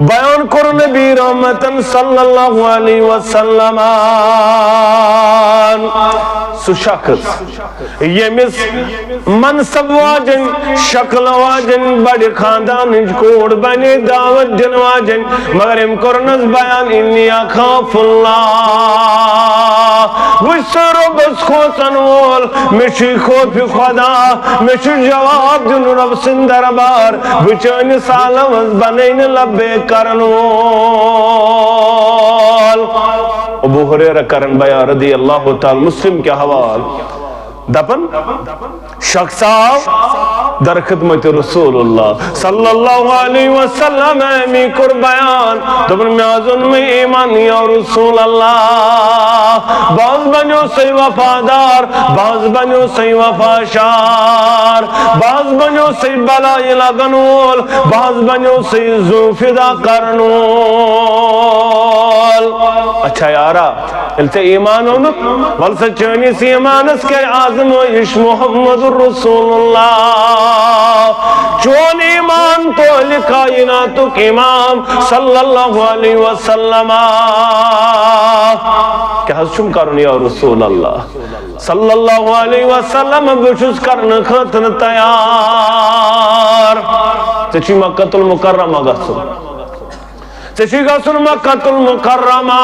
بیان کر نبی رحمت صلی اللہ علیہ وسلم سو شخص یمس منصب واجن شکل واجن بڑی خاندان کوڑ بنی دعوت دن واجن مگر ام کرنس بیان انی اخاف اللہ وشر بس خوصن وول مشی خوف خدا مشی جواب دن رب سندر بار بچانی سالوز بنین لبے کرن وول ابو حریرہ کرن بیان رضی اللہ تعالی مسلم کے حوال دپن شخص آو در خدمت رسول اللہ صلی اللہ علیہ وسلم امی کر بیان دپن میازن میں ایمان یا رسول اللہ بعض بنیو سی وفادار بعض بنیو سی وفاشار بعض بنیو سی بلائی لگنول بعض بنیو سی زوفدہ کرنول اچھا یارا التے ایمان ہونک والسا چونی سی ایمانس کے آزم و عش محمد الرسول اللہ چون ایمان تو لکائناتک امام صلی اللہ علیہ وسلم کہ حسن کرن یا رسول اللہ صلی اللہ علیہ وسلم بشس کرن خطن تیار تچی مکہ المکرمہ گسو تچی گسن مکہ المکرمہ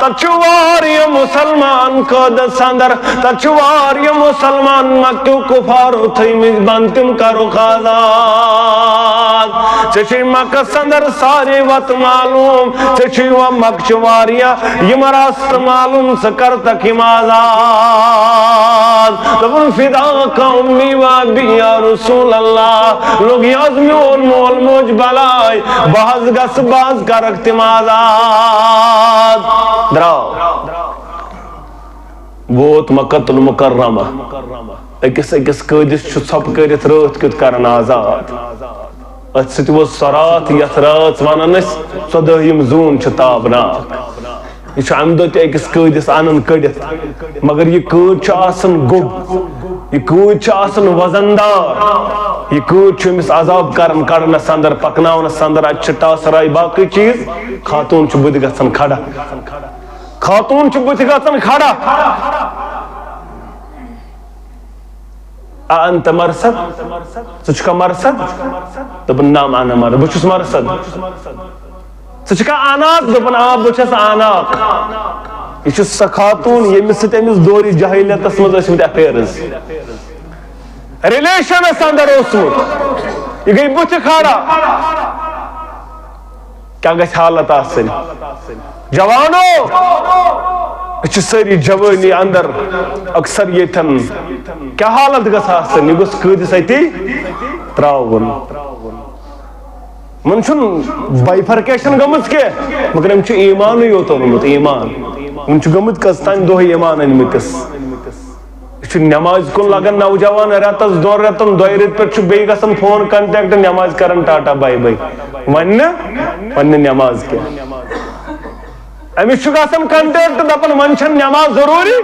تچواری مسلمان قد سندر تچواری مسلمان مکہ کفارو تھی بانتم کرو خازاد تچی مکہ سندر ساری وقت معلوم تچی و مکچواریا یم راست معلوم سکر تکی مازاد تبن فدا کا امی و ابی یا رسول اللہ لوگ یازمیون مول موج بلائی باز گس باز کرکت مازاد دراؤ ووت مکہ المکرمہ اکس قیدس چھ ژھۄپ کٔرِتھ رٲتھ کیُتھ کران آزاد اتھ سۭتۍ ووت سۄ رات یتھ رٲژ ونان أسۍ 14 زوٗن چھِ تابناک یہ چھُ امہِ دۄہ تہِ أکِس قٲدِس انان کٔڑِتھ مگر یہ قٲد چھُ آسان گوٚب یہ قٲد چھُ آسان وزندار یہ قٲد چھُ أمِس عذاب کران کڑنس اندر پکناونس اندر اتہِ چھِ ٹاسراے باقٕے چیٖز خاتوٗن چھُ بُتھِ گژھان کھڑا خاتوٗن چھُ بُتھِ گژھان کھڑا انت مرصد ژٕ چھُکھا مرصد دوٚپُن نا انا مرصد بہٕ چھُس مرصد ژٕ چھُکھا اناق دوٚپُن آ بہٕ چھَس اناق یہ چھُ سۄ خاتوٗن ییٚمِس سۭتۍ أمِس دورِ جاہلیتس منٛز ٲسمٕتۍ ایفیرز ریلیشنس اندر اوسمُت یہ گئی بُتھِ کھڑا کیا گژھِ حالت آسٕنۍ جوانو یہ چھِ سٲری جوٲنی اندر اکثر ییٚتٮ۪ن کیا حالت گژھِ آسٕنۍ یہ گوٚژھ قٲدِس اتی ترٛاوُن من چھُنہٕ بایفرکیشن گٔمٕژ کینٛہہ مگر أمۍ چھُ ایمانٕے یوت اوٚنمُت ایمان وۄنۍ چھُ گٔمٕتۍ کٔژ تانۍ دۄہ ایمان أنمٕتِس یہ چھُ نٮ۪مازِ کُن لگان نوجوان رٮ۪تس 2 رٮ۪تن 2 رٮ۪تۍ پٮ۪ٹھ چھُ بیٚیہِ گژھان فون کنٹیکٹ نٮ۪مازِ کران ٹاٹا باے باے وۄنۍ نہٕ نٮ۪ماز کینٛہہ أمِس چھُ گژھان کنٹیکٹ دپان وۄنۍ چھنہٕ نٮ۪ماز ضروٗری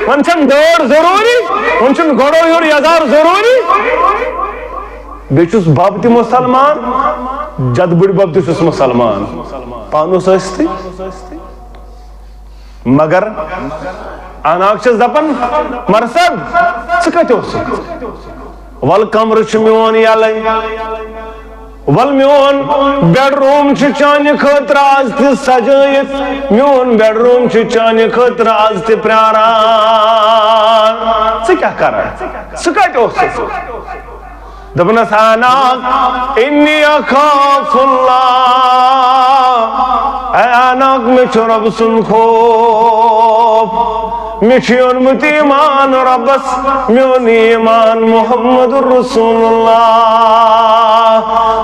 وۄنۍ چھنہٕ دٲڑ ضروٗری وۄنۍ چھُنہٕ گۄڈو یورٕ یزار ضروٗری بیٚیہِ چھُس بب تہِ مُسلمان جد بٕڈِ بب تہِ چھُس مُسلمان پانس ٲسۍتھٕے مگر اناق چھس دپان مرصد ژٕ کتہِ اوسُکھ ول کمرٕ چھُ میون یلے ول میون بیڈ روم چھُ چانہِ خٲطرٕ آز تہِ سجٲیِتھ میون بیڈ روم چھُ چانہِ خٲطرٕ آز تہِ پرٛاران ژٕ کیٛاہ کران ژٕ کتہِ اوسُکھ دپنس اناق انی اخاف اللہ اے اناق مےٚ چھُ رۄب سُنٛد خوف مےٚ چھُ اوٚنمُت ایمان رۄبس میون ایمان محمد رسول اللہ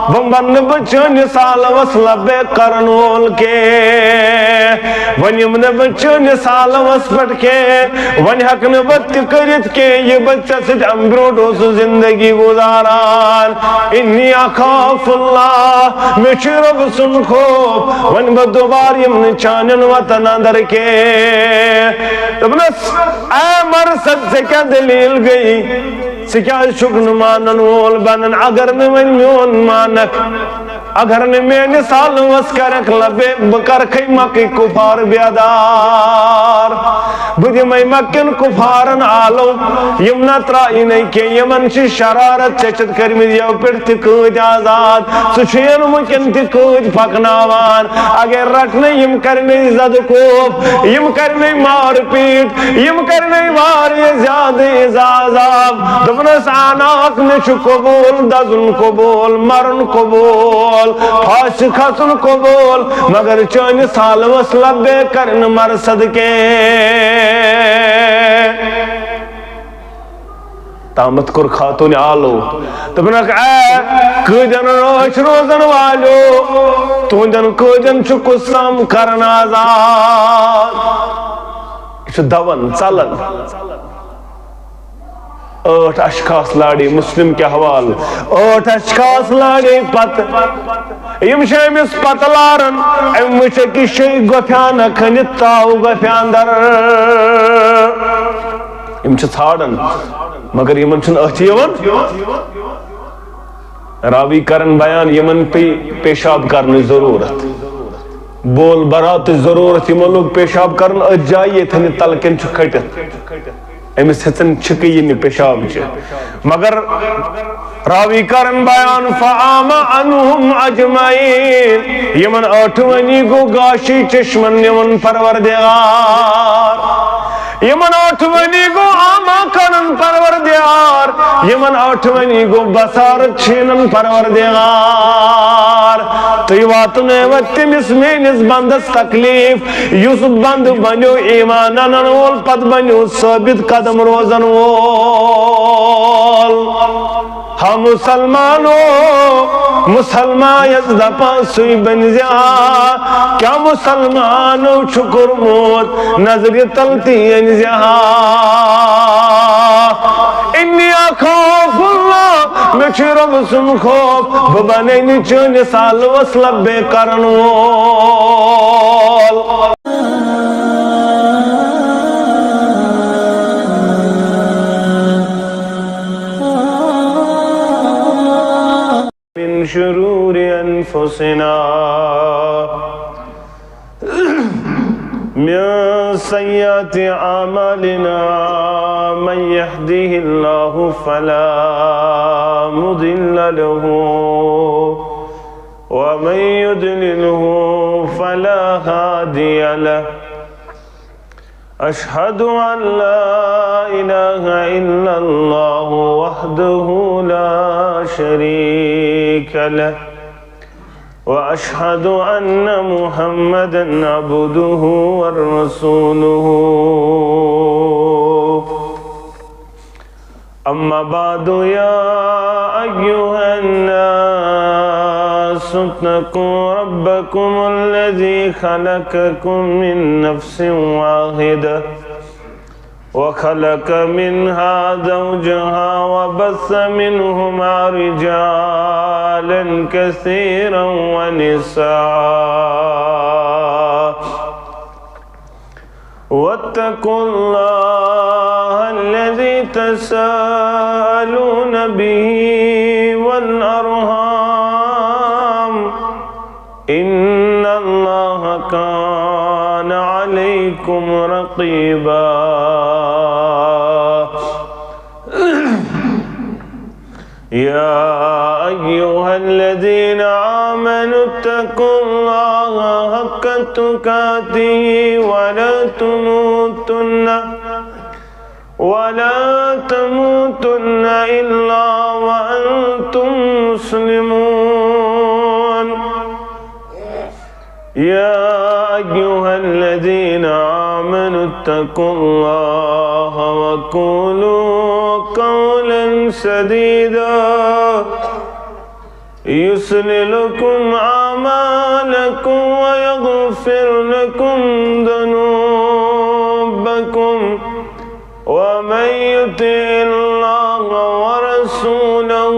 وۄنۍ بنہٕ بہٕ چٲنِس عالمس لبے کرن وول کینٛہہ وۄنۍ یِمہٕ نہٕ بہٕ چٲنِس عالمس پٮ۪ٹھ کینٛہہ وۄنۍ ہٮ۪کہٕ نہٕ بہٕ تہِ کٔرِتھ کینٛہہ یہِ بہٕ ژےٚ سۭتۍ امہِ برونٛٹھ اوسُس زندگی گُزاران انی اخاف اللہ مےٚ چھُ رۄب سُنٛد خوف وۄنۍ بہٕ دُبارٕ یِمہٕ نہٕ چانٮ۪ن وطن اندر کینٛہہ دوٚپنس اے مرصد ژےٚ کیٛاہ دلیٖل گٔیی سکیا شکن مانن وول بنن اگر نمن میون مانک اگر نمین سال وس کرک لبے بکر کئی مکی کفار بیادار بدی میں مکن کفارن آلو یم نترائی نہیں کہ یمن چی شرارت چچت کرمید یو پر تکوج آزاد سچین مکن تکوج پکناوان اگر رکھنے یم کرنے زد کوف یم کرنے مار پیٹ یم کرنے واری زیادہ ازازاب دبنس آناک نشو قبول دزن قبول مرن قبول پاس خسن قبول مگر چون سال وصلب کرن مرصد کے تامت کر خاتون آلو دبنک اے کجن روش روزن والو تونجن کجن چکو سام کرن آزاد یہ دون چلن 8 اشخاص لاڑی مسلم کے حوال 8 اشخاص لاڑی پت یم شیمس پت لارن ام وچکی شی گفیان کھنت تاو گفیان در یم چھ ژھاڑن مگر یمن چھن اچھی یون راوی کرن بیان یمن پی پیشاب کرنے ضرورت بول برات ضرورت یمن لوگ پیشاب کرن اجائی تھنی تلکن چھ کھٹت امس ہتن چھکی یہ پیشاب چھے مگر راوی کرن بیان فعام عنہم اجمعین یمن آٹھوانی گو گاشی چشمن یمن پروردگار یمن آٹھوانی گو آما کرن پروردگار یمن آٹھوانی گو بسارت چھینن پروردگار طیوات نعمت تمس مینس بندس تکلیف یوس بند بنیو ایمان انن وول پت بنیو ثابت قدم روزن وول ہم مسلمانو مسلمان یزدپا سوی بنزیا کیا مسلمانو شکر موت نظر تلتی انزیا انی اخوف اللہ مچھ رب سن خوف ببنے نیچن سال وصلب بے کرن وول من شرور انفسنا من سیئات اعمالنا من يهده الله فلا مضل له ومن يضلله فلا هادي له أشهد أن لا إله إلا الله وحده لا شريك له وأشهد أن محمدًا عبده ورسوله أما بعد يا أيها الناس اتقوا ربكم الذي خلقكم من نفس واحدة وخلق منها زوجها وبث منهما رجالا كثيرا ونساء واتقوا الله الذي تساءلون به والأرحام إن الله كان عليكم رقيبا يا أيها الذين آمنوا اتقوا الله حق تقاته ولا تموتن إلا وأنتم مسلمون يا أيها الذين آمنوا اتقوا الله وقولوا قولا سديدا يصلح لكم أعمالكم ويغفر لكم ذنوبكم ومن يطع الله ورسوله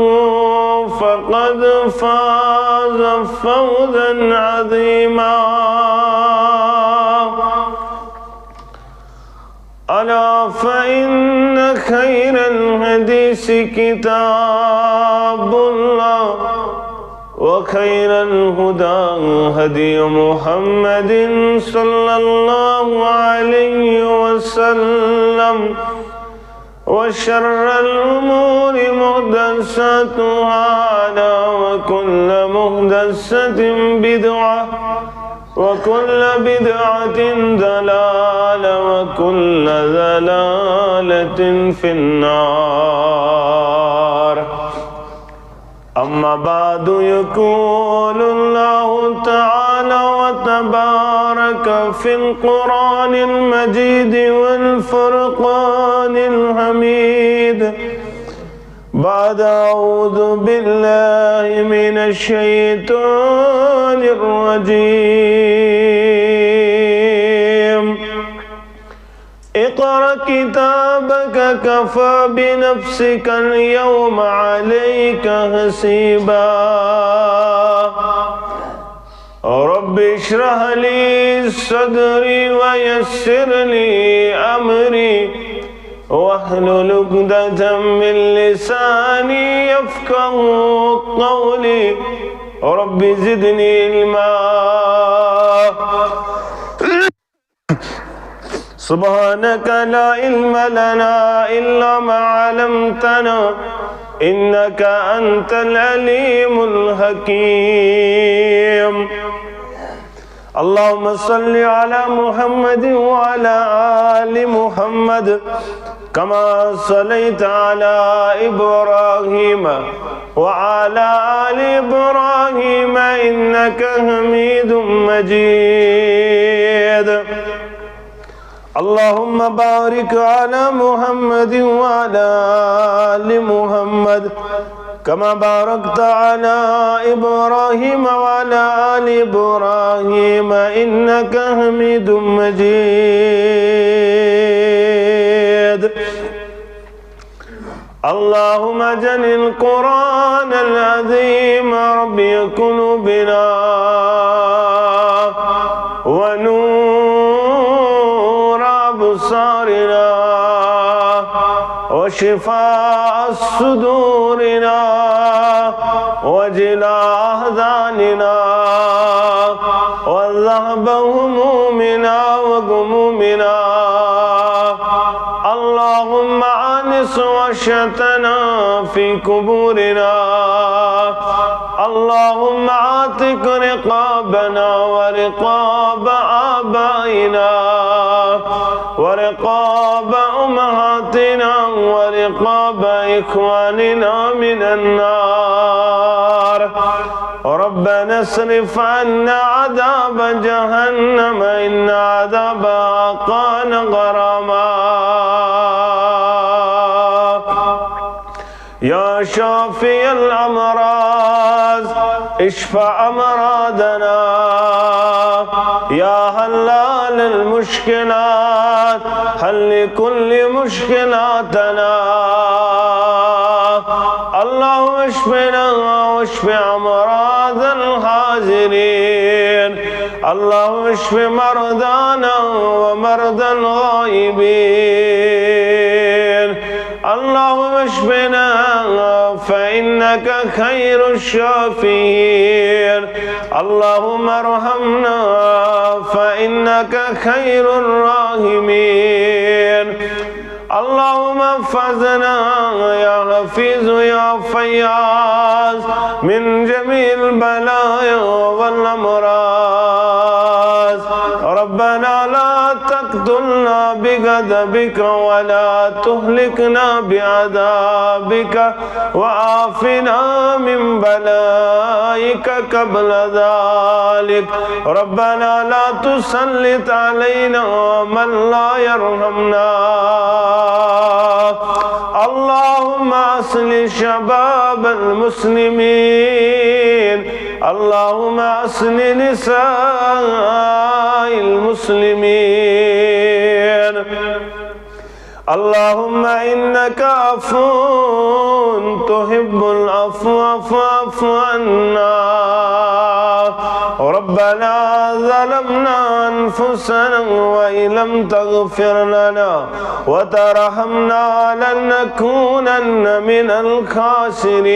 فقد فاز فوزا عظيما ألا فإن خير الحديث كتاب الله وخير الهدى هدي محمد صلى الله عليه وسلم وشر الأمور محدثاتها وكل محدثة بدعة وكل بدعة ضلالة وكل ضلالة في النار. أما بعد يقول الله تعالى وتبارك في القرآن المجيد والفرقان الحميد بعد أعوذ بالله من الشيطان الرجيم. اقرأ كتابك كفى بنفسك اليوم عليك حسيبا. رب اشرح لي صدري ويسر لي أمري واحلل عقدة من لساني يفقهوا قولي. رب زدني علما. سبحانك لا علم لنا إلا ما علمتنا إنك أنت العليم الحكيم. اللهم صل على محمد وعلى آل محمد كما صليت على إبراهيم وعلى آل إبراهيم إنك حميد مجيد. اللهم بارك على محمد وعلى آل محمد كما باركت على إبراهيم وعلى آل إبراهيم إنك حميد مجيد. اللهم اجعل القرآن العظيم ربي قلوبنا ونور أبصارنا وشفاء صدورنا وجلاء أحزاننا وذهب همومنا وغمومنا. اللهم آنس وحشتنا في قبورنا. اللهم اعتق رقابنا ورقاب آبائنا ورقاب أمهاتنا ورقاب إخواننا من النار. ربنا اصرف عنا عذاب جهنم إن عذابها كان غراما. يا شافي الأمراض اشفع أمراضنا. يا حلال المشكلات حل كل مشكلاتنا. اللهم اشفنا واشف أمراض الحاضرين. اللهم اشف مرضانا ومرضى الغائبين. اللهم اشفنا فإنك خير الشافين. اللهم ارحمنا فإنك خير الراحمين. اللهم احفظنا يا حفيظ يا فياض من جميع البلايا والأمراض. ربنا لا تقتلنا بغضبك ولا تهلكنا بعذابك وعافنا من بلائك قبل ذلك. ربنا لا تسلط علينا من لا يرحمنا. اللهم أصلح شباب المسلمين. اللهم أصلح نساء المسلمين. اللهم إنك عفو تحب العفو فاعف عنا. ربنا ظلمنا أنفسنا وإن لم تغفر لنا وترحمنا لنكونن من الخاسرين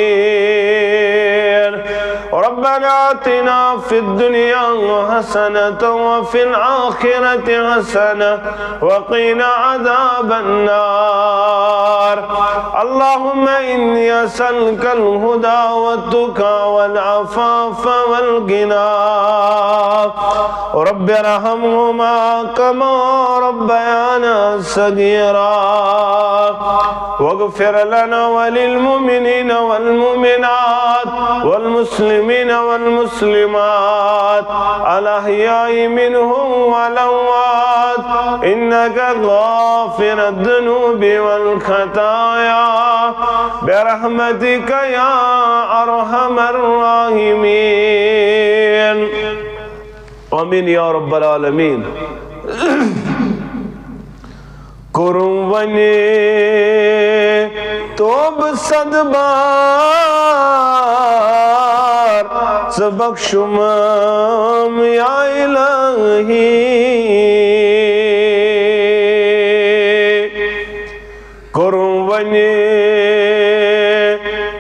ربنا آتنا في الدنيا حسنة وفي الآخرة حسنة وقنا عذاب النار اللهم إني أسألك الهدى والتقى والعفاف والغنى رب ارحمهما كما ربيانا صغيرا واغفر لنا وللمؤمنين والمؤمنات والمسلمين والمسلمات الأحياء منهم والأموات إنك غافر الذنوب والخطايا برحمتك يا أرحم الراحمين آمين يا رب العالمين قرباني توب صدبار سبق شمام يا إلهي قرباني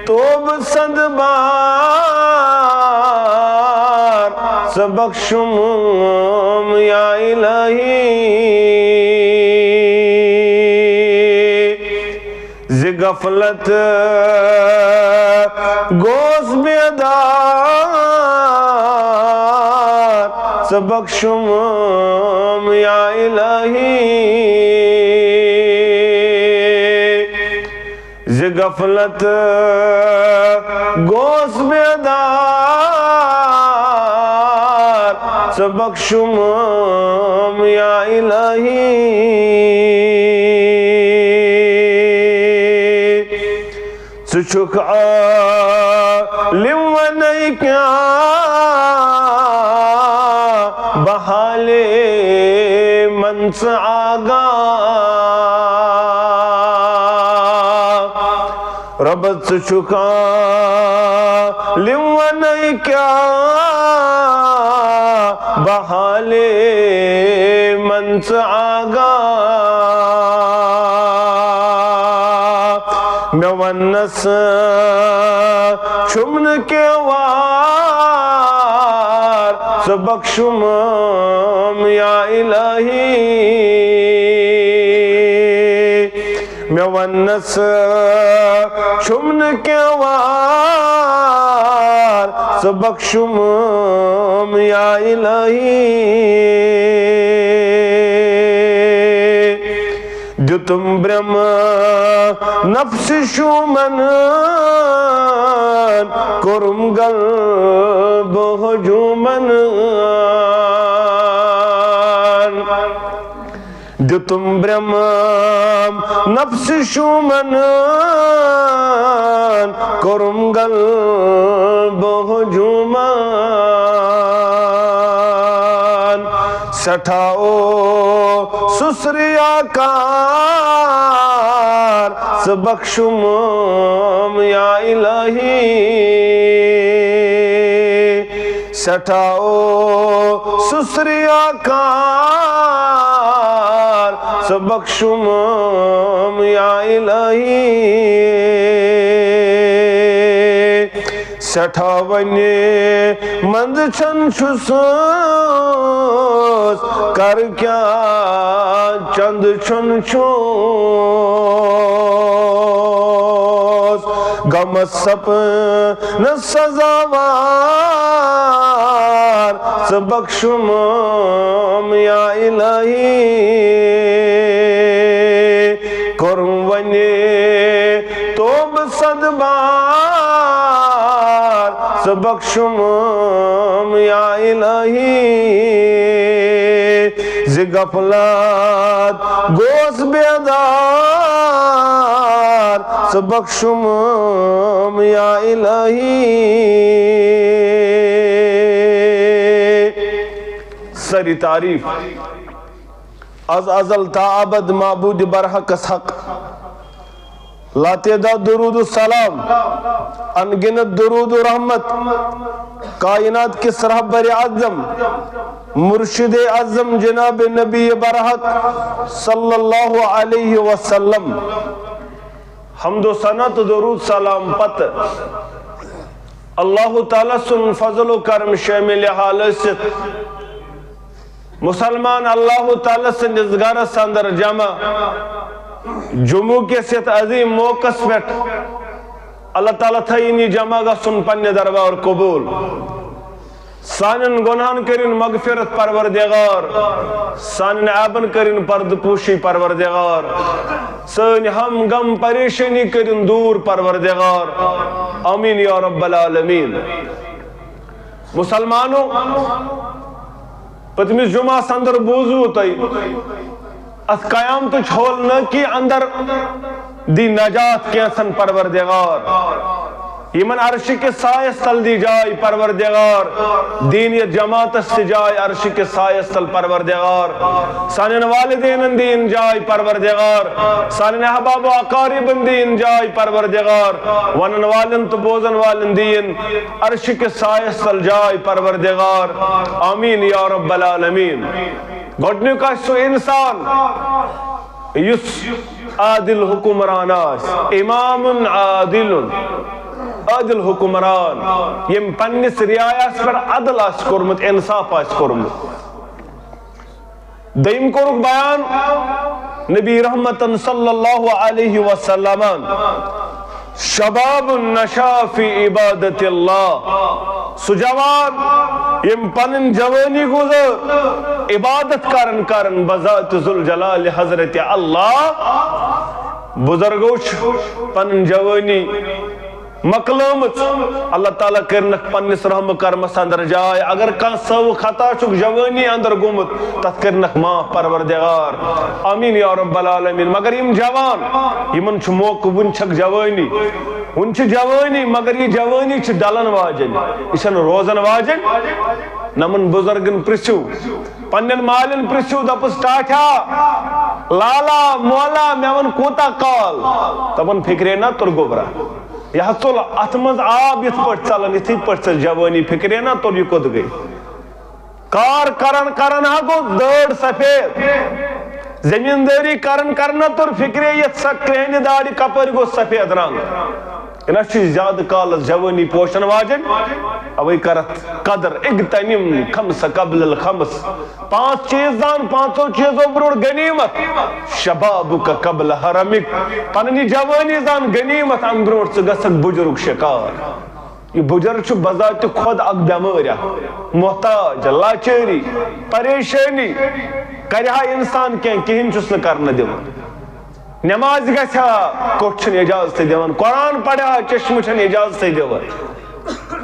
توب صدبار سبق شمام يا إلهي غفلت گوز بیدار سبق شمام یا الہی غفلت گوز بیدار سبق شمام یا الہی سچک عالم و نہیں کیا بحال منس آگا ربت سچک عالم و نہیں کیا بحال منس آگا میونس چمن کے وار سبق شمام یا الہی میونس چمن کے وار سبق شمام یا الہی جتم برم نفس شومن کرم قلب ہجومن جتم برم نفس شومن کرم قلب ہجومن سٹھاؤ سسریا کار سبق شمام یا الہی سٹھاؤ سسریا کار سبق شمام یا الہی سٹھاونے مند چھن چھسوس کر کیا چند چھن چھوس غم سپن سزاوار سبق شمام یا الہی کرم ونے توب صدبار سبق شمام یا الہی غفلت گوز بیدار سبق شمام یا الہی سری تعریف از ازل تا ابد معبود برحق حق لاتعداد درود السلام، انگنت درود و رحمت کائنات کے رہبر اعظم مرشد اعظم جناب نبی برحق صلی اللہ علیہ وسلم حمد و ثنا تو درود سلام پت اللہ تعالیٰ سن فضل و کرم شامل حالست مسلمان اللہ تعالیٰ سن ازگارس اندر جمع جمعہ کے ست عظیم موقع پہ اللہ تعالیٰ تھینی جمع گا سن پنہ دربار قبول سانن گناہن کرن مغفرت پروردگار سانن عیبن کرن پرد پوشی پروردگار سن ہم غم پریشانی کرن دور پروردگار آمین یا رب العالمین مسلمانوں پتمس جمعہ اندر بوزو تئی ات قیامت چھول نہ کی اندر دی نجات کیسن پروردگار یمن عرش کے سایس تل دی جائے پروردگار دینیت جماعت سے جائے عرش کے سایس تل پروردگار سانن والدین دین جائے پروردگار سانن احباب و اقارب دین جائے پروردگار ونن والن تو بوزن والن دین عرش کے سایس تل جائے پروردگار آمین یا رب العالمین گوڑنے کا سو انسان یس عادل حکمران آس امام عادل عادل حکمران یم پنس ریاس پر عدل آس کرمت انصاف آس کرمت دیم کرک بیان نبی رحمتن صلی اللہ علیہ وسلم شباب النشا فی عبادت اللہ سجوان یم پنن جوانی گزر عبادت کرن بذات ذوالجلال حضرت اللہ بزرگوش پنن جوانی مقلومت اللہ تعالیٰ کرنک پنس رحم کرمس اندر جائے اگر کان سو خطا چک جوانی اندر گمت تت کرنک معاف پروردگار آمین یا رب العالمین مگر یم جوان یمن چھ موقع ون چھک جوانی ون چھ جوانی مگر یہ جوانی چھ ڈلن واجن اسن روزن واجن نمن بزرگن پرسو پنن مالن پرسو دپس ٹاٹھا لالا مولا میون کوتا کال تبن فکرے نا تر گوبرا یہ چل ات مز آب یت پٹ چلان یتھی پٹ چل جوانی فکرے نا تر یہ کت گئی کار کرن ہا گو دڑ سفید زمینداری کرن تر فکرے یت سکرہنی داڑی کپر گو سفید رنگ انہا چیز زیادہ کالس جوانی پوشن واجن اوئی کرت قدر اگتنم خمس قبل الخمس پانچ چیزان پانچوں چیزوں برور غنیمت شبابک قبل حرمک پننی جوانی زان غنیمت ان برور سے گسک بجرگ شکار یہ بجر چھو بذات خود اگ بیماریا محتاج لاچاری پریشانی کرہا انسان کہیں چس نہ کرنا دیون نماز گھا کوٹ چھن اجازت دیون قرآن پڑھا چشم چھن اجازت دیون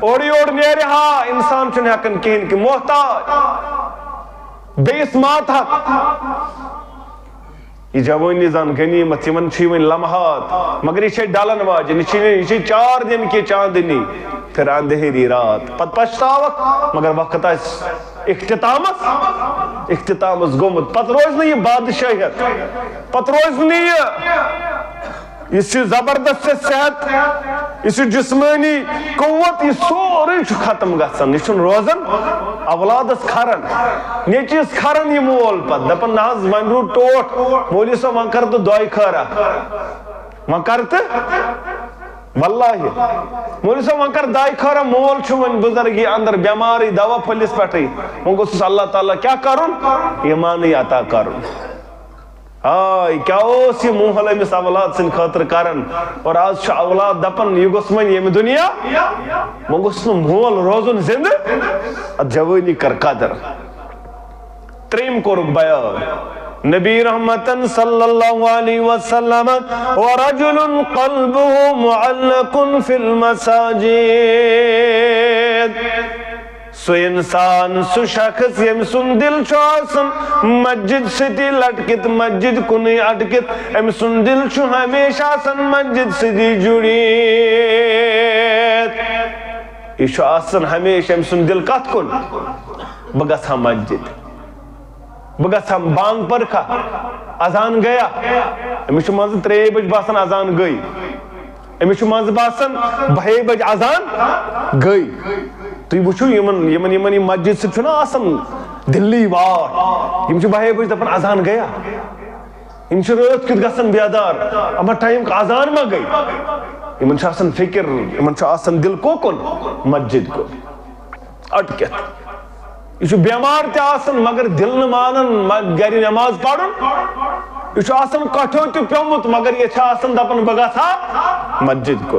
اوڑی اوڑ نیرے ہا انسان چھن ہکن کہیں کہ محتاج بیس ماتحت یہ جوانی زن غنیمت یمن چھوین لمحات مگر یہ ڈالن واجن یہ 4 دن کی چاندنی پھر اندھیری رات پت پشتاوت مگر وقت آس اختتامس گومت پت روز نہیں یہ بادشاہیت پت روز نہیں یہ زبردست صحت یہ جسمانی قوت یہ سوری ختم گژھان یہ روزن اولادس کھرن نیچیس کھرن یہ مول پت دپن ناز ون رو ٹوٹ مولی سو ون کر تو دعائی کھرا ون کرت واللہ مولی صاحب ون کر دائی کھارا مول چھو ون بزرگی اندر بیماری دوا پھلس پٹھئی ون کو اللہ تعالیٰ کیا کرن ایمانی عطا کرن آئی کیا اوسی موحل امس اولاد سن خاطر کرن اور آج چھو اولاد دپن یہ گوس من یہ دنیا ون گوس مول روزن زند جوانی کر قدر تریم کرک بیان نبی رحمتن صلی اللہ علیہ وسلم ورجل قلبه معلق فی المساجد سو انسان سو شخص یم سن دل چھو آسن مسجد ستی لٹکت مسجد کنی اٹکت ام سن دل چھو ہمیشہ آسن مسجد ستی جڑیت یہ چھو آسن ہمیشہ ام سن دل کت کن بگس ہم مسجد بگا بانگ پر کھا اذان گیا امس مز 3 بج باسان اذان گئی امس مز باسان 2 بج اذان گئی تھی وچھو یمن مسجد سے آسان دلی وار یم 2 بج دپان اذان گیا یم رات کت گژھان بیدار اما ٹائم کا اذان ما گئی یمن آسان فکر یمن آسان دل کوکن مسجد کو اٹکت یہ بیمار تہ آسان مگر دل نہ مانن گھر نماز پڑھن یہ آسان کٹھو تہ پیومت مگر یہ آسان دپان بہ گژھا مسجد کو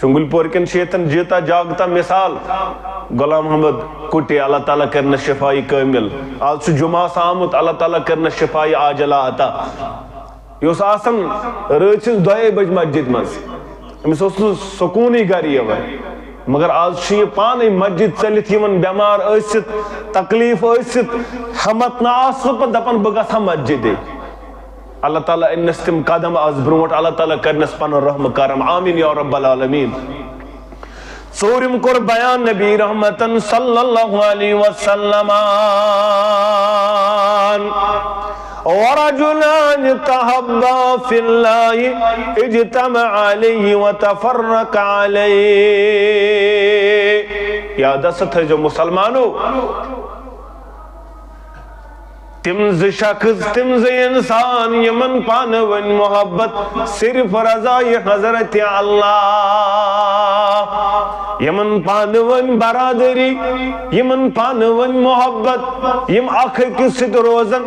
شنگل پور کن شیطن جیتا جاگتا مثال غلام محمد کٹی اللہ تعالیٰ کرنا شفائی کامل آج جمعہ آمت اللہ تعالیٰ کرنا شفائی عاجلہ عطا یہ آسان رات 2 بج مسجد مز امس سکونی گھر یہ مگر آج یہ پانے مسجد چلت یمن بیمار ٲسِتھ تکلیف ٲسِتھ ہمت نہ آسنہٕ پتہٕ دپان بہ گژھا مسجد اللہ تعالیٰ انس تم قدم آز برونٹ اللہ تعالیٰ کرنس پن رحم کرم آمین یا رب العالمین ژوٗرِم کوٚر بیان نبی رحمتن صلی اللہ علیہ وسلم ورجلان تحبا فی اللہ اجتمع علیہ وتفرق علیہ یاد ست ہے جو مسلمانوں تم ز شخص تم ز انسان یمن پانون محبت صرف رضائی حضرت اللہ یمن پانون برادری یمن پانون محبت یم اخ أکِس سۭتۍ روزن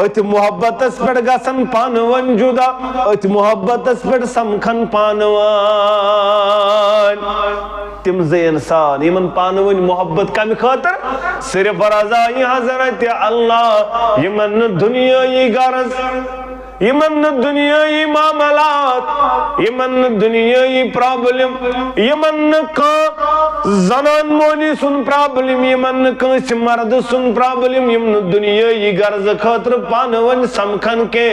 ات محبتس پٮ۪ٹھ گژھن پانون جدا ات محبتس پٮ۪ٹھ سمکھن پانون تم ز انسان یمن پانون محبت کمہِ خاطر صرف رضائی حضرت اللہ یمن دنیای غرض یمن دنیای معاملات یمن دنیای پرابلم یمن کان زنان مونی سن پرابلم یمن کانس مرد سن پرابلم یمن دنیای غرض خاطر پانون سمکھن کے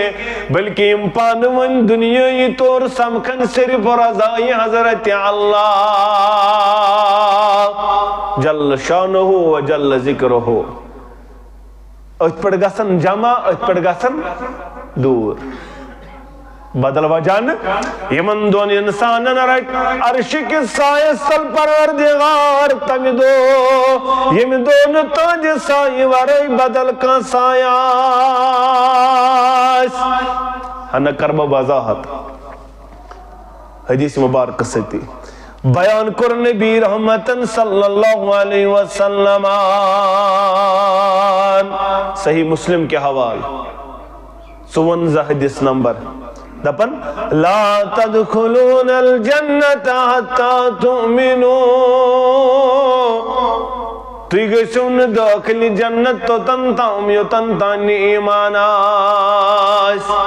بلکہ یم پانون دنیای طور سمکھن صرف رضائی حضرت اللہ جل شانہ و جل ذکرہ ات پڑ گژھن جمع ات پڑ گژھن دور بدل وجان یمن دون انسانن رٹ عرش کس سایہ سل پروردگار تم دو یم دون تاج سایہ ورائی بدل کا سایہ ہنہ کرب وضاحت حدیث مبارک ستی بیان کر نبی رحمتن صلی اللہ علیہ وسلم صحیح مسلم کے حوال 54 حدیث نمبر دپن لا تدخلون الجنت حتی تؤمنون تُوی گژھِو نہٕ دٲخل جنت توٚتن تام یوٚتن تانۍ ایمان آسہِ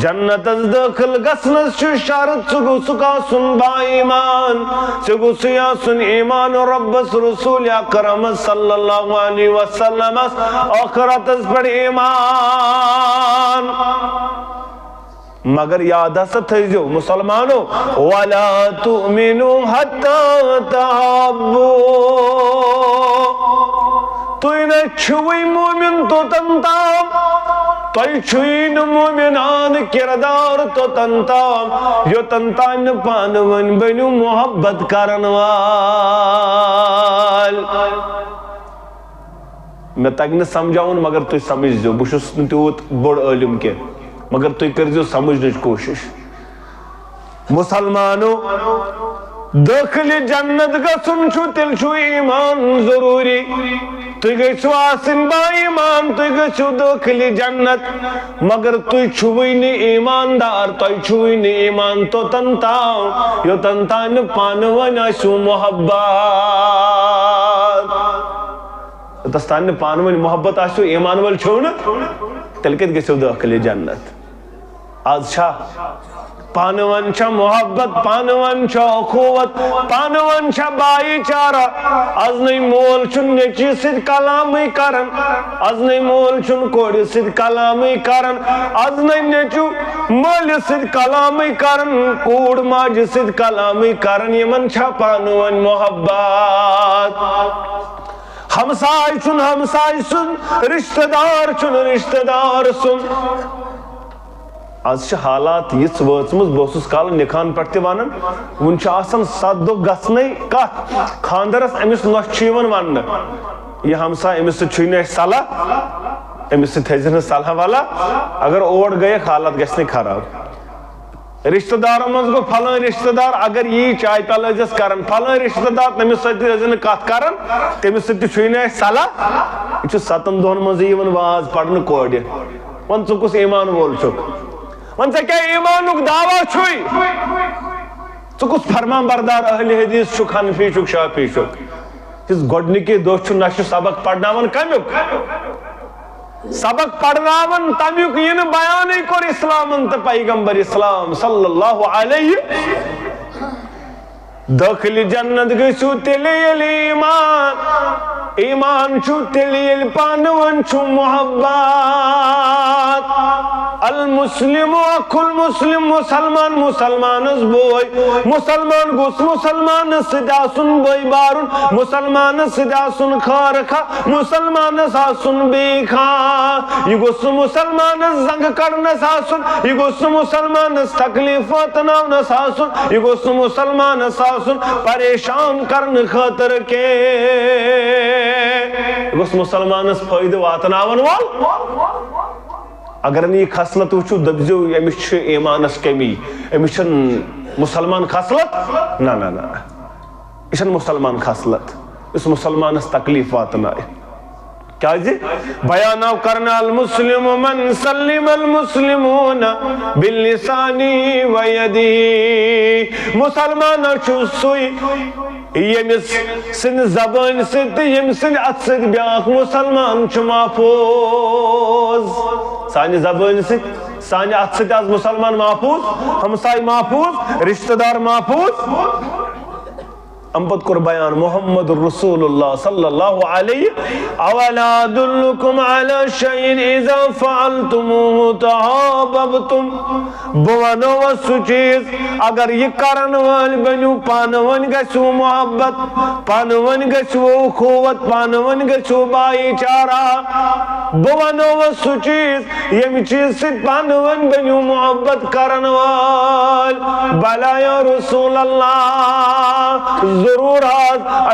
جنتس دٲخل گژھنس چھُ شرط ژٕ گوٚژھُکھ آسُن با ایمان ژےٚ گوٚژھُے آسُن ایمان رۄبس رسوٗل اکرم صلی اللہ علیہ وسلمس ٲخرتس پٮ۪ٹھ ایمان مگر یاد ہسا تھٲیزیو مسلمانو وَلَا تُؤْمِنُوا حَتَّى تَحَابُّوا تُہۍ نہ چھِوٕے مومِن توٚتن تام تۄہہِ چھُوٕے نہٕ مومِنان کِردار توٚتن تام یوٚتن تانۍ نہٕ پانہٕ ؤنۍ بٔنِو محبت کرن وٲلۍ مےٚ تگہِ نہٕ سمجھاوُن مگر تُہۍ سمجھزیو بہٕ چھُس نہٕ تیوٗت بوٚڑ عٲلِم کینٛہہ مگر تُہۍ کٔرزیو سمجھنٕچ کوٗشش مسلمانو دٲخل جنت گژھُن چھُ تیٚلہِ چھُ ایمان ضروٗری تُہۍ گٔژھِو آسٕنۍ با ایمان تُہۍ گٔژھِو دٲخل جنت مگر تُہۍ چھُوٕے نہٕ ایماندار تۄہہِ چھُوٕے نہٕ ایمان توٚتن تام یوٚتن تانۍ نہٕ پانہٕ ؤنۍ آسِو محبت یوٚتس تانۍ نہٕ پانہٕ ؤنۍ محبت آسِو ایمان وٲلۍ چھِو نہٕ تیٚلہِ کتہِ گٔژھِو دٲخل جنت آز چھا پانہٕ ؤنۍ چھا محبت پانہٕ ؤنۍ چھا اخوت پانہٕ ؤنۍ چھا بھایی چارہ ازنٕے مول چھُنہٕ نیٚچوِ سۭتۍ کلامٕے کران ازنٕے مول چھُنہٕ کورِ سۭتۍ کلامٕے کران ازنٕے نیٚچوٗ مٲلِس سۭتۍ کلامٕے کران کوٗر ماجہِ سۭتۍ کلامٕے کران یِمن چھا پانہٕ ؤنۍ محبت ہمسائے چھن ہمسائے سن رشتہ دار چھن رشتہ دار سن آج حالات یہ وچمز بہت کال نکان پہ ونان ون آسان 7 دہ گھنے کت خاندرس امس نوش ون یہ ہمسا امس سہ صلاح امس سن صلاح والا اگر اور گئے حالات گھنے خراب رشتہ داروں من گو فلان رشتہ دار اگر یہ چائے پل کران فلان رشتہ دار تمس سی کت کران تمس سی صلاح یہ 7 دہن من واز پڑھنے کور ون ث کس ایمان وول چھک ون ژے کیا ایمانک دعویٰ چھوئی ژٕ کس فرمان بردار اہل حدیث چھک حنفی چھک شافی چھک اس گۄڈنِکی دۄہ چھُ نہ چھُ سبق پرناوان کمیُک سبق پرناوان تمیُک یہ نہٕ بیانے کوٚر اسلامن تہٕ پیغمبر اسلام صلی اللہ علیہ داخل جنت گژھِو تیٚلہِ ییٚلہِ ایمان چھُ تیٚلہِ ییٚلہِ پانہٕ ؤنۍ چھُ محبت المسلم اخو المسلم مسلمان مسلمانس بوے مسلمان گوس مسلمان سۭتۍ آسُن بٲے بارُن مسلمانس سۭتۍ آسُن خارخواہ مسلمانس آسُن بیٚیہِ خواہ یہ گوٚژھ نہٕ مسلمانس زنٛگہٕ کڑنس آسُن یہ گوٚژھ نہٕ مسلمانس تکلیف واتناونس آسُن یہ گوٚژھ نہٕ مسلمانس آسُن پریشان کرنہٕ خٲطرٕ کینٛہہ یہ گوٚژھ مسلمانس فٲیدٕ واتناون وول اگر یہ خصلت وچھو دبزو امس چھ ایمانس کمی امس چھ مسلمان خصلت نا نا نا یہ چھ مسلمان خصلت اس مسلمانس تکلیف واتنائے کیا جی بیان کرنا المسلم من سلم المسلمون باللسانی ویدی مسلمان چھو سوئی یمس سن زبان ست یم سن ات ست بیاکھ مسلمان چھو محفوظ سانی زبان ست سانی ات ست از مسلمان محفوظ ہمسائی محفوظ رشتہ دار محفوظ امبت کر بیان محمد رسول اللہ صلی اللہ علیہ اولا ادلکم علی شیئن اذا فعلتموہ تحاببتم بوانو وسو چیز اگر یہ کرن وال بنیو پانون گسو محبت پانون گسو اخوت پانون گسو بائی چارہ بوانو وسو چیز یہ چیز ست پانون بنیو محبت کرن وال بلا یا رسول اللہ ضرور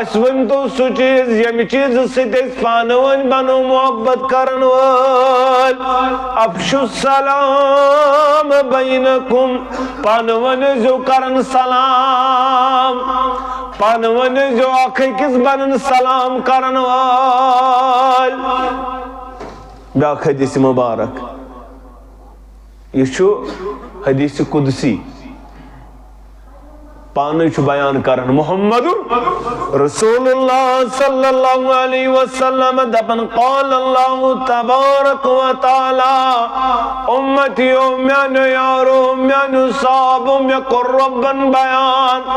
اسون تو سو چیز یم چیز ستیس پانون بنو محبت کرن وال افشو السلام بینکم پانون جو کرن سلام پانون جو آخی کس بنن سلام کرن وال بیاکھ حدیث مبارک یہ چھو حدیث قدسی پانے چھو بیان کرن محمد رسول اللہ صلی اللہ علیہ وسلم دپن قال اللہ تبارک و تعالی امتی امیان یارو امیان صاحب میں قر ربن بیان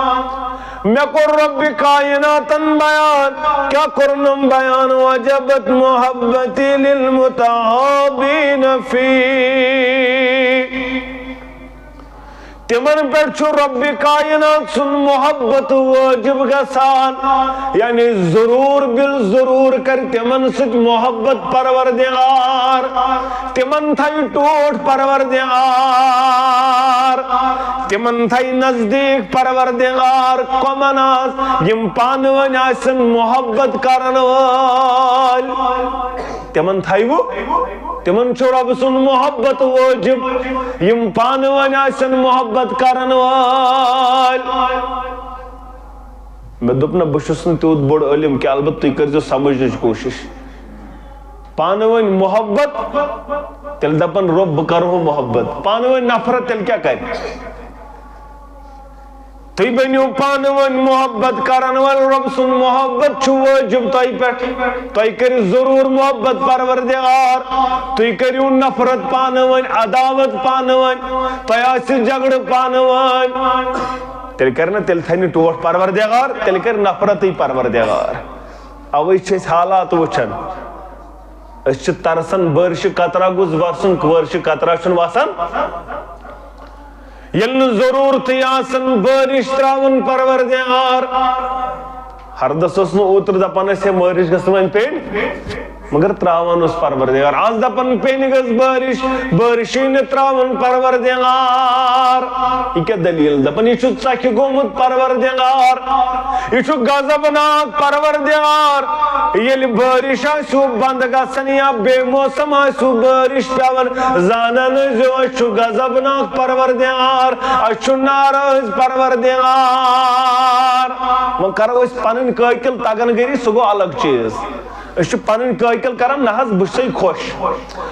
میں قر رب کائناتن بیان کیا قرنم بیان وجبت محبتی للمتحابین فی تمن پر چھو رب کائنات سن محبت واجب گسان یعنی ضرور بالضرور کر تمن ست محبت پروردگار تمن تھائی ٹوٹ پروردگار تمن تھائی نزدیک پروردگار کمناس یم پانون آسن محبت کرن وال تمن تھائی وہ تمن چھو رب سن محبت واجب یم پانون آسن محبت کرن وال میں دپنا بشس نہ تیوت بڑ علم کہ البتہ تُہۍ کٔرزیو سمجھنٕچ کوشش پانون محبت تیل دپن رب بہ کرہو محبت پانون نفرت تیل کیا کرِ تُہۍ بنیو پانون محبت کرن وال رب سن محبت چھو واجب تۄہہِ پٮ۪ٹھ تُہۍ کٔرِو ضرور محبت پروردگار تُہۍ کٔرِو نفرت پانون عداوت پانون تۄہہِ آسہِ جھگڑٕ پانون تیٚلہِ کر نہٕ تیٚلہِ تھاوِ نہٕ ٹوٹھ پروردگار تیٚلہِ کر نفرتٕے پروردگار اوے چھِ أسۍ حالات وٕچھان أسۍ چھِ ترسان بٲرشہِ قطرا گوٚژھ وسُن بٲرشہِ قطرا چھُنہٕ وسان یل ضرورت آسن بارش تراون پروردگار ہردس اس نو اوتر دپان ہے بارش گژھ وۄنۍ پیٚنۍ مگر تراوان اس پروردگار آز دپان پیٚنہِ گٔژھ بارش بارشی نہٕ تراوان پروردگار یہ کیا دلیل دپان یہ چھُ ژکھِ گوٚمُت پروردگار یہ چھُ غضبناک پروردگار ییٚلہِ بارش آسِو بند گژھان یا بے موسم آسِو بارش پیوان زانان ٲسۍزیو أسۍ چھُ غضبناک پروردگار أسۍ چھُ ناراض پروردگار وۄنۍ کرو أسۍ پنٕنۍ قٲقِل تگن گٔری سُہ گوٚو الگ چیٖز أسۍ چھِ پنٕنۍ قٲقِل کران نہ حظ بہٕ چھُسے خۄش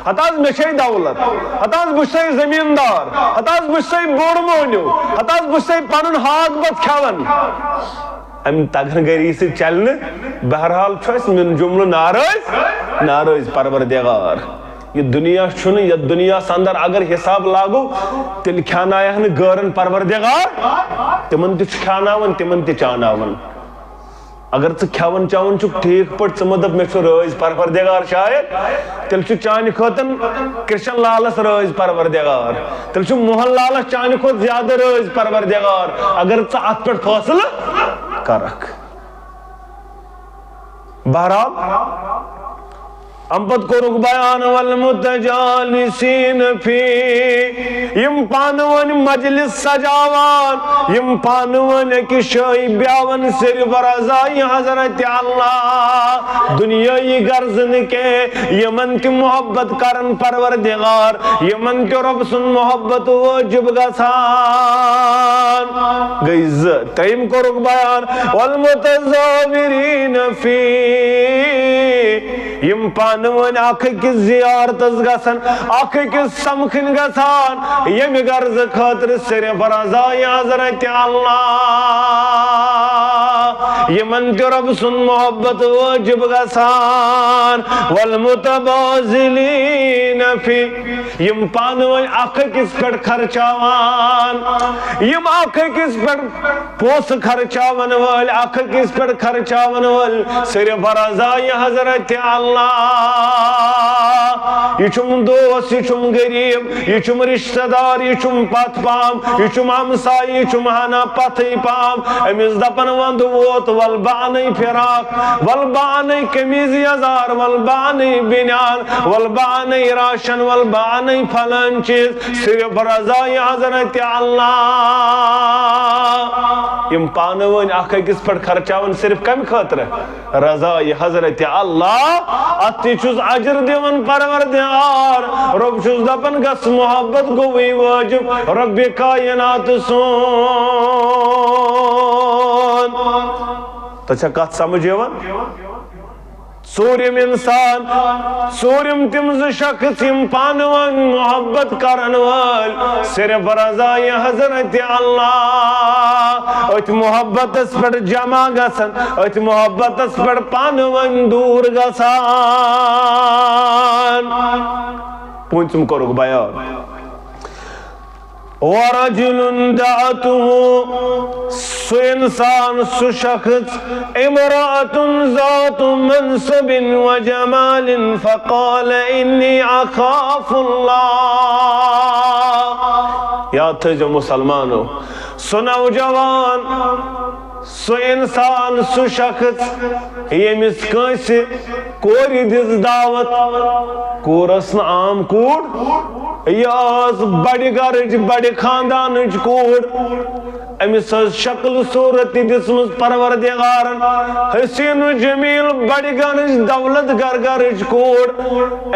ہتہٕ حظ مےٚ چھے دولت ہتہٕ حظ بہٕ چھُسے زمیٖندار ہتہٕ حظ بہٕ چھُسے بوٚڑ مٲنِو ہتہٕ حظ بہٕ چھُسے پنُن ہاک بت کھٮ۪وان امہِ تگن گٔری سۭتۍ چلہِ نہٕ بہرحال چھُ اَسہِ میون جملہٕ ناراض پروردگار یہ دنیا چھُنہٕ یتھ دنیاہس اندر اگر حساب لاگو تیٚلہِ کھیانایہِ نہٕ غٲرن پروردگار تِمن تہِ چھُ کھیاناوان تِمن تہِ چاناوان اگر ژٕ کھٮ۪وان چٮ۪وان چھُکھ ٹھیٖک پٲٹھۍ ژٕ مہٕ دپ مےٚ چھُ رٲضۍ پروردگار شاید تیٚلہِ چھُ چانہِ خٲطرٕ کرشن لالس رٲضۍ پروردگار تیٚلہِ چھُ موہن لالس چانہِ کھۄتہٕ زیادٕ رٲضۍ پروردگار اگر ژٕ اتھ پٮ۪ٹھ فٲصلہٕ کرکھ بہرحال ام پت کورُکھ بیان والمتجالسین فی یم پانوان مجلس سجاوان یم پانوان اکس جایہِ بیہوان صرف رضائی حضرت اللہ دنیائی غرض نہٕ کینٛہہ یمن تہِ محبت کرن پروردگار یمن تہِ رۄب سُنٛد محبت وٲجب گژھان گٔے زٕ ترٛیٚیِم کورُکھ بیان والمتزاورین فی یم پانوان اکھ أکِس زیارتس گژھان اکھ أکِس سمکھٕنۍ گژھان ییٚمہِ غرض خٲطرٕ صرف رضائی حضرت اللہ یمن تہِ رۄب سُنٛد محبت وٲجب گژھان والمتبازلین فی یم پانوان اکھ أکِس پٮ۪ٹھ خرچاوان یم اکھ أکِس پٮ۪ٹھ پونٛسہٕ خرچاون وٲلۍ اکھ أکِس پٮ۪ٹھ خرچاون وٲلۍ صرف رضائی حضرت اللہ یہ چھُم دوست یہ چھُم غریب یہ چھُم رشتہ دار یہ چھُم پتھ پام یہ چھُم ہمساے یہ چھُم ہنا پتھٕے پام أمِس دپان ونٛدٕ ووت ول بہٕ انے فراق ول بہٕ انے قمیٖض یزار ول بہٕ انے بنیان ول بہٕ انے راشن ول بہٕ انے فلان چیٖز صرف رضائی حضرت اللہ یم پانوٲنۍ اکھ أکِس پٮ۪ٹھ خرچاون صرف کمہِ خٲطرٕ رضائی حضرت اللہ اتھ تہِ چھُس اجر دِوان پروردگار رۄب چھُس دپان گژھ محبت گوٚوٕے وٲجب رۄبِ کائنات سون تو چھا کتھ سمجھ یِوان ژوٗرِم اِنسان ژوٗرِم تِم زٕ شخص یم پانہٕ ؤنۍ محبت کرن وٲلۍ صرف رضائی حضرت اللہ أتھۍ محبتس پٮ۪ٹھ جمع گژھان أتھۍ محبتس پٮ۪ٹھ پانہٕ ؤنۍ دوٗر گژھان پوٗنٛژِم کوٚرُکھ بیان وَرَجُلٌ دَعَتُهُ سُہ اِنسان سُہ شخص امرأة ذات منصب وجمال فقال إني أخاف الله یاد تھٲیزیو مُسلمانو سُہ نوجوان سُہ اِنسان سُہ شخص ییٚمِس کٲنٛسہِ کورِ دِژ دعوت کوٗر ٲس نہٕ عام کوٗر یہِ ٲس بڑِ گرٕچ بڑِ خاندانٕچ کوٗر أمِس ٲس شکل صوٗرت تہِ دِژمٕژ پروردگارن حسیٖن و جمیٖل بڑِ گرٕچ دولت گرٕچ کوٗر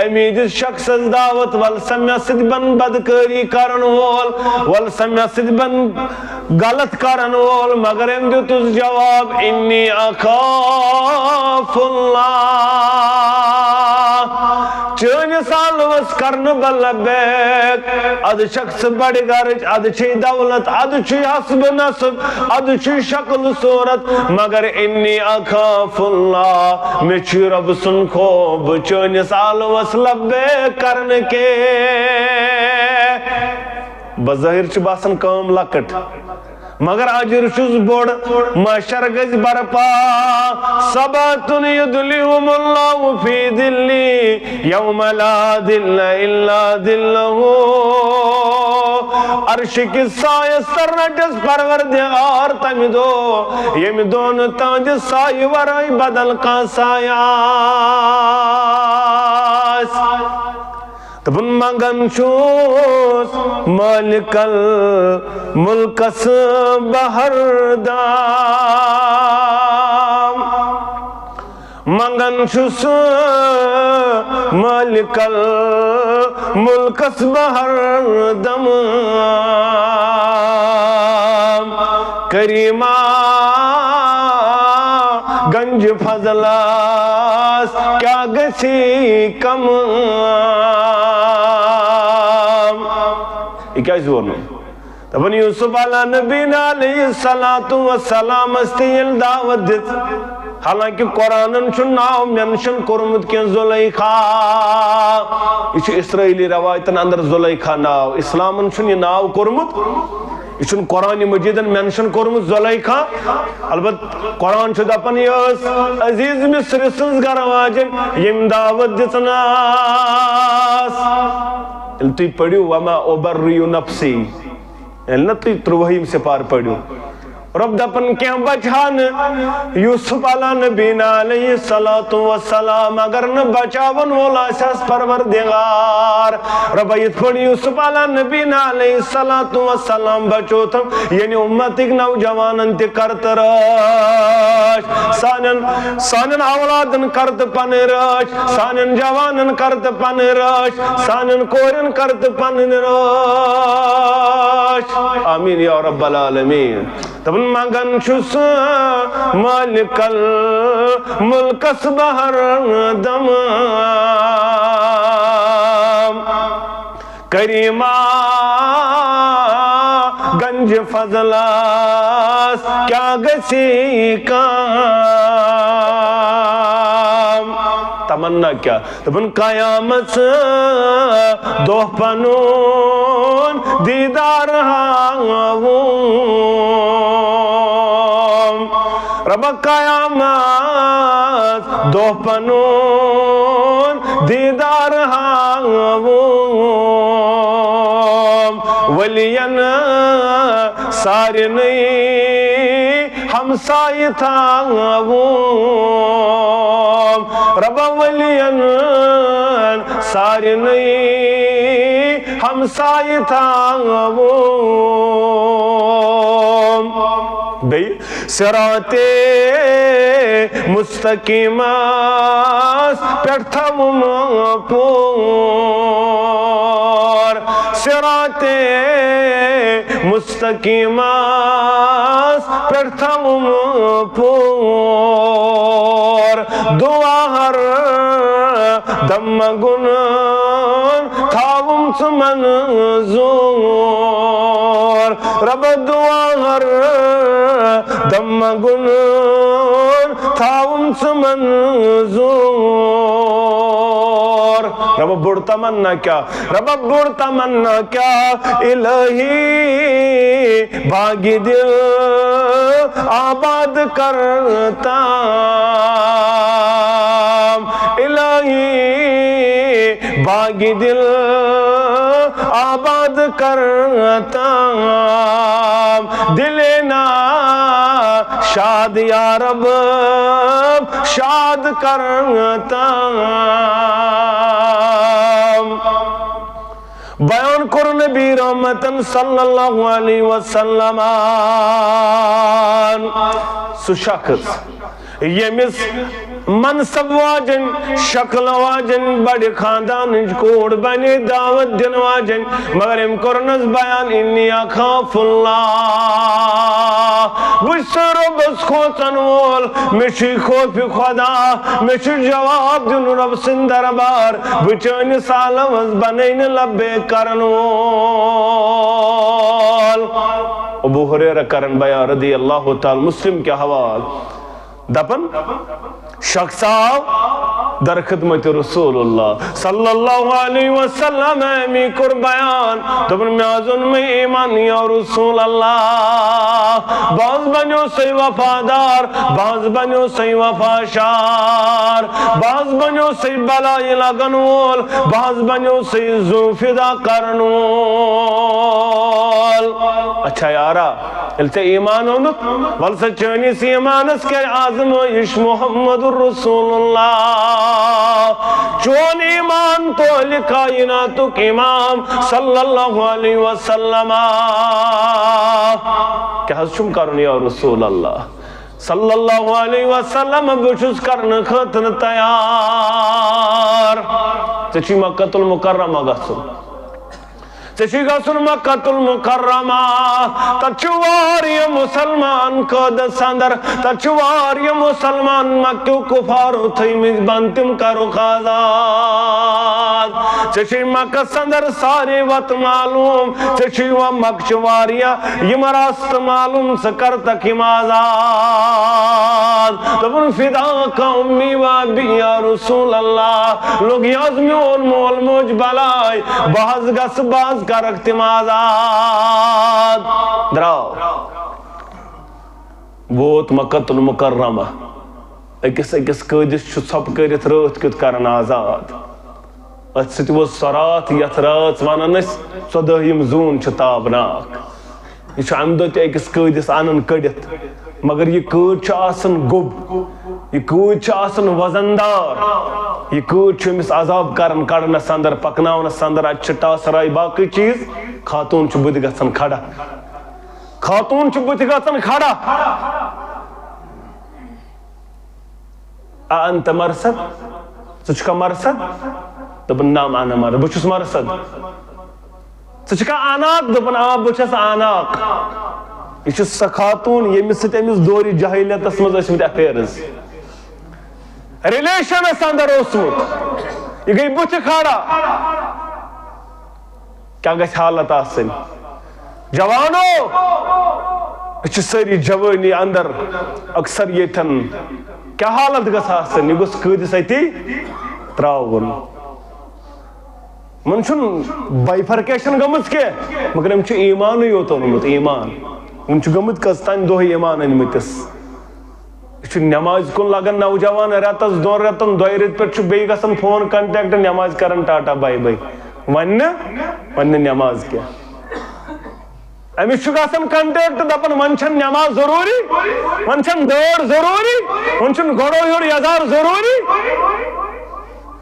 أمی دِژ شخصس دعوت ول سا مےٚ سۭتۍ بن بدکٲری کرن وول ول سا مےٚ سۭتۍ بن غلط کرن وول مگر أمۍ دیُتُس جواب إني أخاف الله چٲنِس علوس کرنہٕ بہٕ لبیک ادٕ شخص بڑِ گرٕچ ادٕ چھے دولت ادٕ چھُے حسب نصب ادٕ چھُے شکل صوٗرت مگر إني أخاف الله مےٚ چھُ رۄب سُنٛد خوف بہٕ چٲنِس علوس لبیک کرنہٕ کے بظٲہِر چھُ باسان کٲم لۄکٕٹ مگر اجر چھُس بوٚڑ محشر گژھِ برپا سبعة يظلهم الله في ظله يوم لا ظل إلا ظله عرش کی سایس تر نٹس پروردگار تمی دو یم دون تاج سائی ورائی بدل کا سایاس تبن مگن چھوس مالک الملکس بہر دام مگن چھوس مالک الملکس بہر دم کریمہ گنج فضلاس کیا گسی کم یہ کیا زور نو تبن یوسف علیہ نبی علیہ السلام استیل دعوت دیت حالانکہ قرآنن چھن ناو منشن کرمت کین زلیخا یہ اسرائیلی روایتن اندر زلیخا ناو اسلامن چھن یہ ناو کرمت یہ چھن قرآن مجیدن منشن کرمت زلیخا البت قرآن چھو دپن یس عزیز مصر سنز گرواجن یم دعوت دیتناس تی پڑھو وما ابریو نفسی تی تروہیم سے پار پڑھو رب دپن کیا بچان یوسف علیہ نبینا علیہ السلام اگر نہ بچاون مولا ساس پروردگار رب ایت پڑھ یوسف علیہ نبینا علیہ السلام بچو تم یعنی امتک نوجوان انتی کرت رش سانن اولادن کرت پن رش سانن جوانن کرت پن رش سانن کورن کرت پن رش آمین یا رب العالمین تبن مگن چھس مالک الملکس بہر دم کریمہ گنج فضلاس کیا گسی کام تمنا کیا تبن قیامت دوہ پنون دیدار ہاں رب قیامت دوہ پنون دیدار ہاں ولین ساری نئی ہمسائی تھا رب ولین ساری نئی ہمسائی تھا بھئی صراط مستقیم پیٹھا پور صراط مستقیم پیٹھا پور دعا ہر دم گن تھاوم منظور رب دعا ہر دم گن تھاوم منظور رب بڑھ تمنا کیا رب بڑھ تمنا کیا الہی بھاگی دل آباد کرتا الہی باغی دل آباد کرتا دلنا شاد یا رب شاد کرتا بیان کر نبی رحمتن صلی اللہ علیہ وسلم سو شخص یمس منصب واجن شکل واجن بڑی خاندان کوڑ بنی دعوت دن واجن مگر ام کرنز بیان انی اخاف اللہ بس ربس خوصن وول مشی خوف خدا مشی جواب دن رب سندر بار بچانی سالوز بنین لبے کرن وول ابو حریرہ کرن بیان رضی اللہ تعالی مسلم کے حوال دپن شخص آو در خدمت رسول اللہ صلی اللہ علیہ وسلم می کر بیان دبن میازن میں ایمان یا رسول اللہ باز بنیو سی وفادار باز بنیو سی وفاشار باز بنیو سی بلائی لگن وول باز بنیو سی زوفدہ کرن وول اچھا یارا التے ایمان ہونت والسا چونیس ایمانس کے آزمائش محمد الرسول اللہ چون ایمان تو لکائناتک امام صلی اللہ علیہ وسلم کیا حسن کرن یا رسول اللہ صلی اللہ علیہ وسلم بچس کرن خطن تیار تچی مکہ المکرمہ گسن تچی گسن مکہ المکرمہ تچواری مسلمان قد سندر تچواری مسلمان مکہ کفارو تھیمیز بانتم کرو خازاد تچی مکہ سندر سارے وقت معلوم تچی و مکچواریا یم راست معلوم سکر تکیم آزاد تبن فدا کا امی و ابی یا رسول اللہ لوگ یازمیون مول موج بلائی باز گس باز کرکتی آزاد دراؤ ووت مکہ المکرمہ اکس قیدس ژھۄپہٕ کٔرِتھ رٲتھ کیُتھ کرن آزاد اتھ سۭتۍ ووت سۄ راتھ یتھ رٲژ ونان أسۍ 14 زوٗن چھِ تابناک یہ چھُ امہِ دۄہ تہِ أکِس قٲدِس انان کٔڑِتھ مگر یہ قٲد چھُ آسان گوٚب یہ قٲد چھُ آسان وزندار یہ قٲد چھُ أمِس عذاب کران کڑنس اندر پکناونس اندر اتہِ چھِ ٹاسراے باقٕے چیٖز خاتوٗن چھُ بُتھِ گژھان کھڑا خاتوٗن چھُ بُتھِ گژھان کھڑا انت مرصد ژٕ چھُکھا مرصد دوٚپُن نا انا مرصد بہٕ چھُس مرصد ژٕ چھُکھا اناق دوٚپُن آ بہٕ چھَس اناق یہ چھُ سۄ خاتوٗن ییٚمِس سۭتۍ أمِس دورِ جاہلیتس منٛز ٲسمٕتۍ افیئرز ریلیشنس اندر اوسمُت یہ گئی بُتھِ کھڑا کیا گژھِ حالت آسٕنۍ جوانو یہ چھِ سٲری جوٲنی اندر اکثر ییٚتٮ۪ن کیا حالت گژھِ آسٕنۍ یہ گوٚژھ قٲدِس اتی ترٛاوُن من چھُنہٕ بایفرکیشن گٔمٕژ کینٛہہ مگر أمۍ چھُ ایمانٕے یوت اوٚنمُت ایمان وۄنۍ چھُ گٔمٕتۍ کٔژ تانۍ دۄہ ایمان أنمٕتِس یہ چھُ نٮ۪مازِ کُن لگان نوجوان رٮ۪تس 2 رٮ۪تن 2 رٮ۪تۍ پٮ۪ٹھ چھُ بیٚیہِ گژھان فون کنٹیکٹ نٮ۪مازِ کران ٹاٹا باے باے وۄنۍ نٮ۪ماز کینٛہہ أمِس چھُ گژھان کنٹیکٹ دپان وۄنۍ چھنہٕ نٮ۪ماز ضروٗری وۄنۍ چھنہٕ دٲڑ ضروٗری وۄنۍ چھُنہٕ گۄڈو ہیوٚر یزار ضروٗری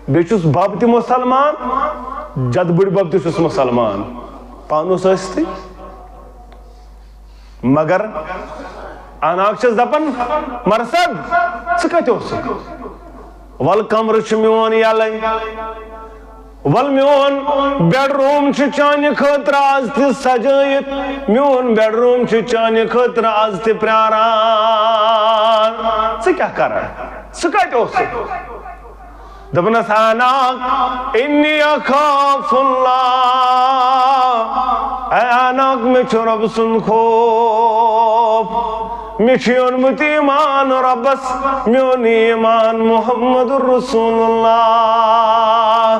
بیٚیہِ چھُس بب تہِ مُسلمان جد بٕڈِ بب تہِ چھُس مُسلمان پانہٕ اوس ٲسۍتھٕے مگر اناق چھس دپان مرصد ژٕ کتہِ اوسُکھ ول کمرٕ چھُ میون یلے ول میون بیڈ روم چھُ چانہِ خٲطرٕ آز تہِ سجٲیِتھ میون بیڈ روم چھُ چانہِ خٲطرٕ آز تہِ پرٛاران ژٕ کیٛاہ کران ژٕ کتہِ اوسُکھ دپنس اناق انی اخاف اللہ اے اناق مےٚ چھُ رۄب سُنٛد خوف مےٚ چھُ اوٚنمُت ایمان رۄبس میون ایمان محمد الرسول اللہ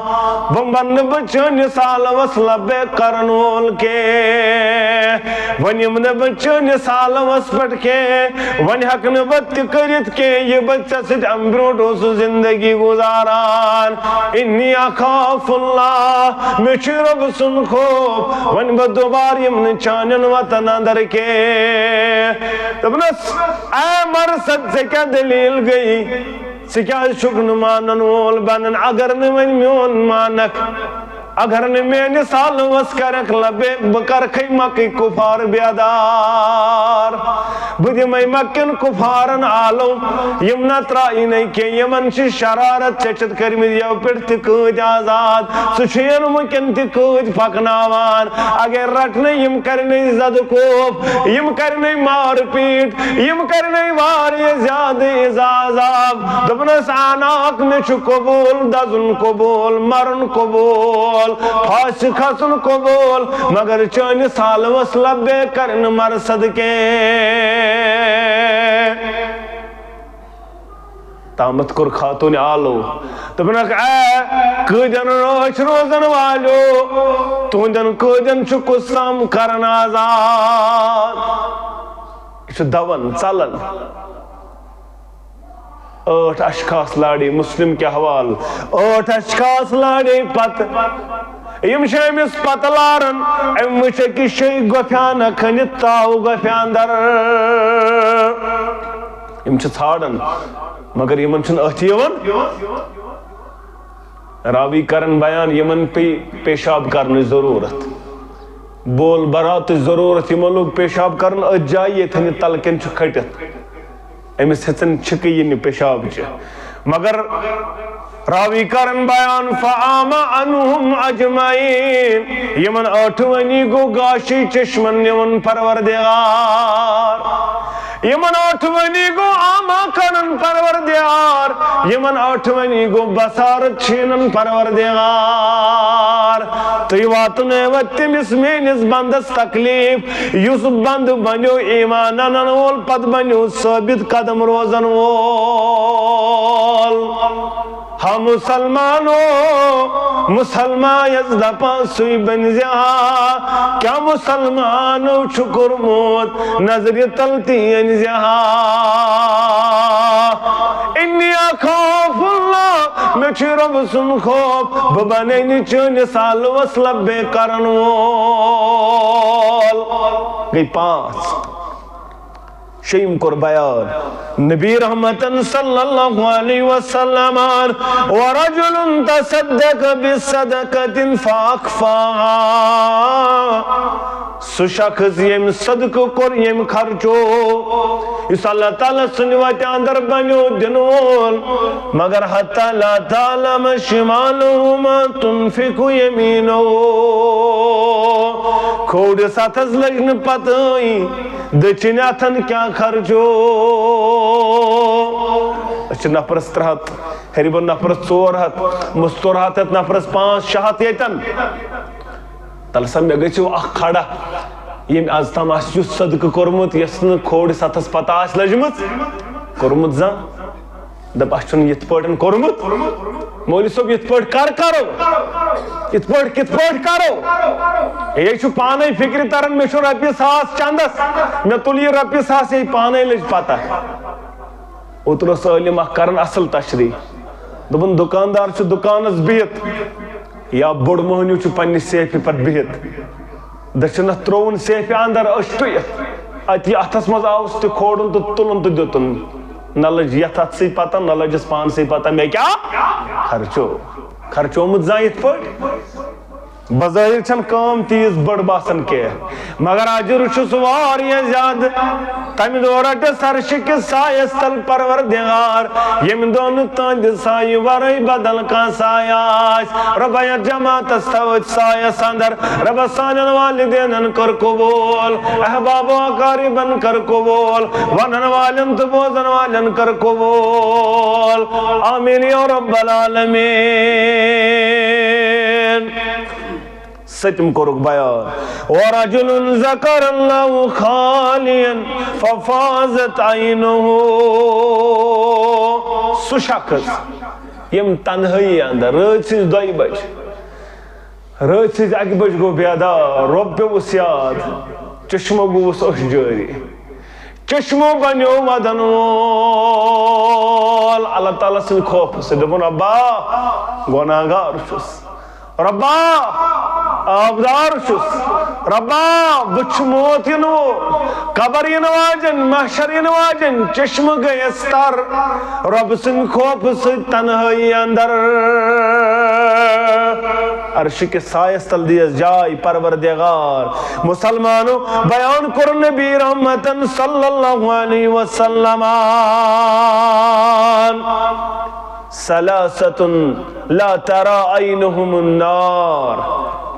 وۄنۍ بنہٕ بہٕ چٲنِس عالمس لبیک کرن وول کینٛہہ وۄنۍ یِمہٕ نہٕ بہٕ چٲنِس عالمس پٮ۪ٹھ کینٛہہ وۄنۍ ہٮ۪کہٕ نہٕ بہٕ تہِ کٔرِتھ کینٛہہ یہِ بہٕ ژےٚ سۭتۍ امہِ برونٛٹھ اوسُس زندگی گُزاران انی اخاف اللہ مےٚ چھُ رۄبہٕ سُنٛد خوف وۄنۍ بہٕ دوبارٕ یِمہٕ نہٕ چانٮ۪ن وطن اندر کینٛہہ دوٚپنس اے مرصد ژےٚ کیٛاہ دٔلیٖل گٔیی ژٕ کیٛازِ چھُکھ نہٕ مانن وول بنان اگر نہٕ وۄنۍ میون مانکھ اگر نہٕ میٲنِس عالمس کرکھ لبیک بہٕ کرکھے مکٕے کُفار بیدار بہٕ دِمے مکٮ۪ن کُفارن عالم یِم نہ ترٛایِنَے کینٛہہ یِمن چھِ شرارت ژےٚ چھِتھ کٔرمٕتۍ یَوٕ پٮ۪ٹھ تہِ قٲدۍ آزاد ژٕ چھُین وٕنکٮ۪ن تہِ قٲدۍ پکناوان اگر رٹنَے یِم کرنَے زدٕ کوف یِم کرنَے مار پیٖٹ یِم کرنَے واریاہ زیادٕ عذاب دوٚپنس اناق مےٚ چھُ قبوٗل دزُن قبوٗل مرُن قبوٗل پھاسہِ کھسُن قبوٗل مگر چٲنِس عالمس لبیک کرنہٕ مرصد کینٛہہ تامت کور خاتون آلو دپنک اے قیدن روش روزن والو تہندین قیدن چھ قسم کرن آزاد یہ دون ژلن 8 اشخاص لاڑے مسلم کے حوال 8 اشخاص لاڑے پت یم امس پتہ لارن ام وچ أکس شے گوفیان کھنت تاو گوفیان در یم چھ ژھانڈان مگر یمن چھن أتھ یوان راوی کرن بیان یمن پیشاب کرنے ضرورت بول برات ضرورت یمن لوگ پیشاب کرن أتھ جائے یتھن تلکن چھ کھٹت امس ہچن چھک یہ پیشاب چھ مگر راوی کرن بیان فعام عنہم اجمعین یمن 8 گو گاشی چشمن یمن پروردگار یمن 8 گو آما کرن پروردگار یمن 8 گو بصارت چھینن پروردگار تی واتن وتمس مینس بندس تکلیف یس بند بنیو ایمان انن وول پت بنیو ثابت قدم روزن وول ہم مسلمانو مسلمان یزدپا سوی بنزیہا کیا مسلمانو شکر موت نظر تلتی انزیہا انی اخوف اللہ میں چھ رب سن خوف ببنینی چھ نسال وصلب بے کرن وول گئی 5 شیم کر بیان نبی رحمت صلی اللہ علیہ وسلم ورجل تصدق بصدقت فاخفاها سو شخص یم صدق کر یم خرچو اس اللہ تعالیٰ سنوات اندر بنیو دنول مگر حتی لا تعلم شمالو ما تنفق یمینو کھوڑ ساتھ لگن پتائی دچنیاتن کیا خرچو اچھا نفرس 3 ہریبن نفرس 4 مستورات نفرس 5 6 یتن تلسم میں گئی اخ کھڑا یم آز تام آس یس صدقہ کورمت یس نہ کھوڑ ساتھس پتہ آس لجمت کورمت زان دپ اچھن یت پٹن کورمت مولوی صاحب یت پٹ کرو یت پٹ کت پٹ کرو یہ چھ پانے فکر ترن میں چھ رۄپیہِ 1000 چندس میں تل یہ رۄپیہِ 1000 یہ پانے لج پتہ اوتر عالم اخ کرن اصل تشریح دپن دکاندار چھ دکانس بہت یا بوڑ مہنیو چھ پنہ سیفہ پت بہت دچھن ترون سیفہ اندر اشٹیت اتہ اتھس مز آوس تہ کھوڑن تو تلن تو دتن نہ لج یتھ ات سی پتہ نہ لجس پان سی پتہ میں کیا خرچو مت زائت پٹ بظاہر چھن کام تیز بڑ باسن کے مگر اجر چھس واریاں زیادہ تمہ دور رٹ سرش کس سایس تل پروردگار یم دون تہند سایہ ورٲے بدل کانٛہہ سایہ آسہِ رۄبا یتھ جماعتس تھوٚوُتھ سایس اندر رۄبا سانٮ۪ن والدینن کر قبول احباب و اقاربن کر قبول ونن والٮ۪ن تہٕ بوزن والٮ۪ن کر قبول آمین یا رب العالمین ستم کرک بیان ورجل ذکر اللہ خالیا ففازت عینہ سو شخص یم تنہائی اندر رات سز 2 بج رات سز 1 بج گو بیدار رب پیوس یاد چشمو گوس اش جاری چشمو بنیو ودن وول اللہ تعالیٰ سن خوف سے دپن ربا گناہگار چھس ربا آبدار چھس ربا بچ موت ینو قبر ین واجن محشر ین واجن چشم گیس تر رب سن خوف سے تنہائی اندر عرش کے سایس تل دیس جائی پروردگار مسلمانو بیان کر نبی رحمتن صلی اللہ علیہ وسلم ثلاثة لا ترى عينهم النار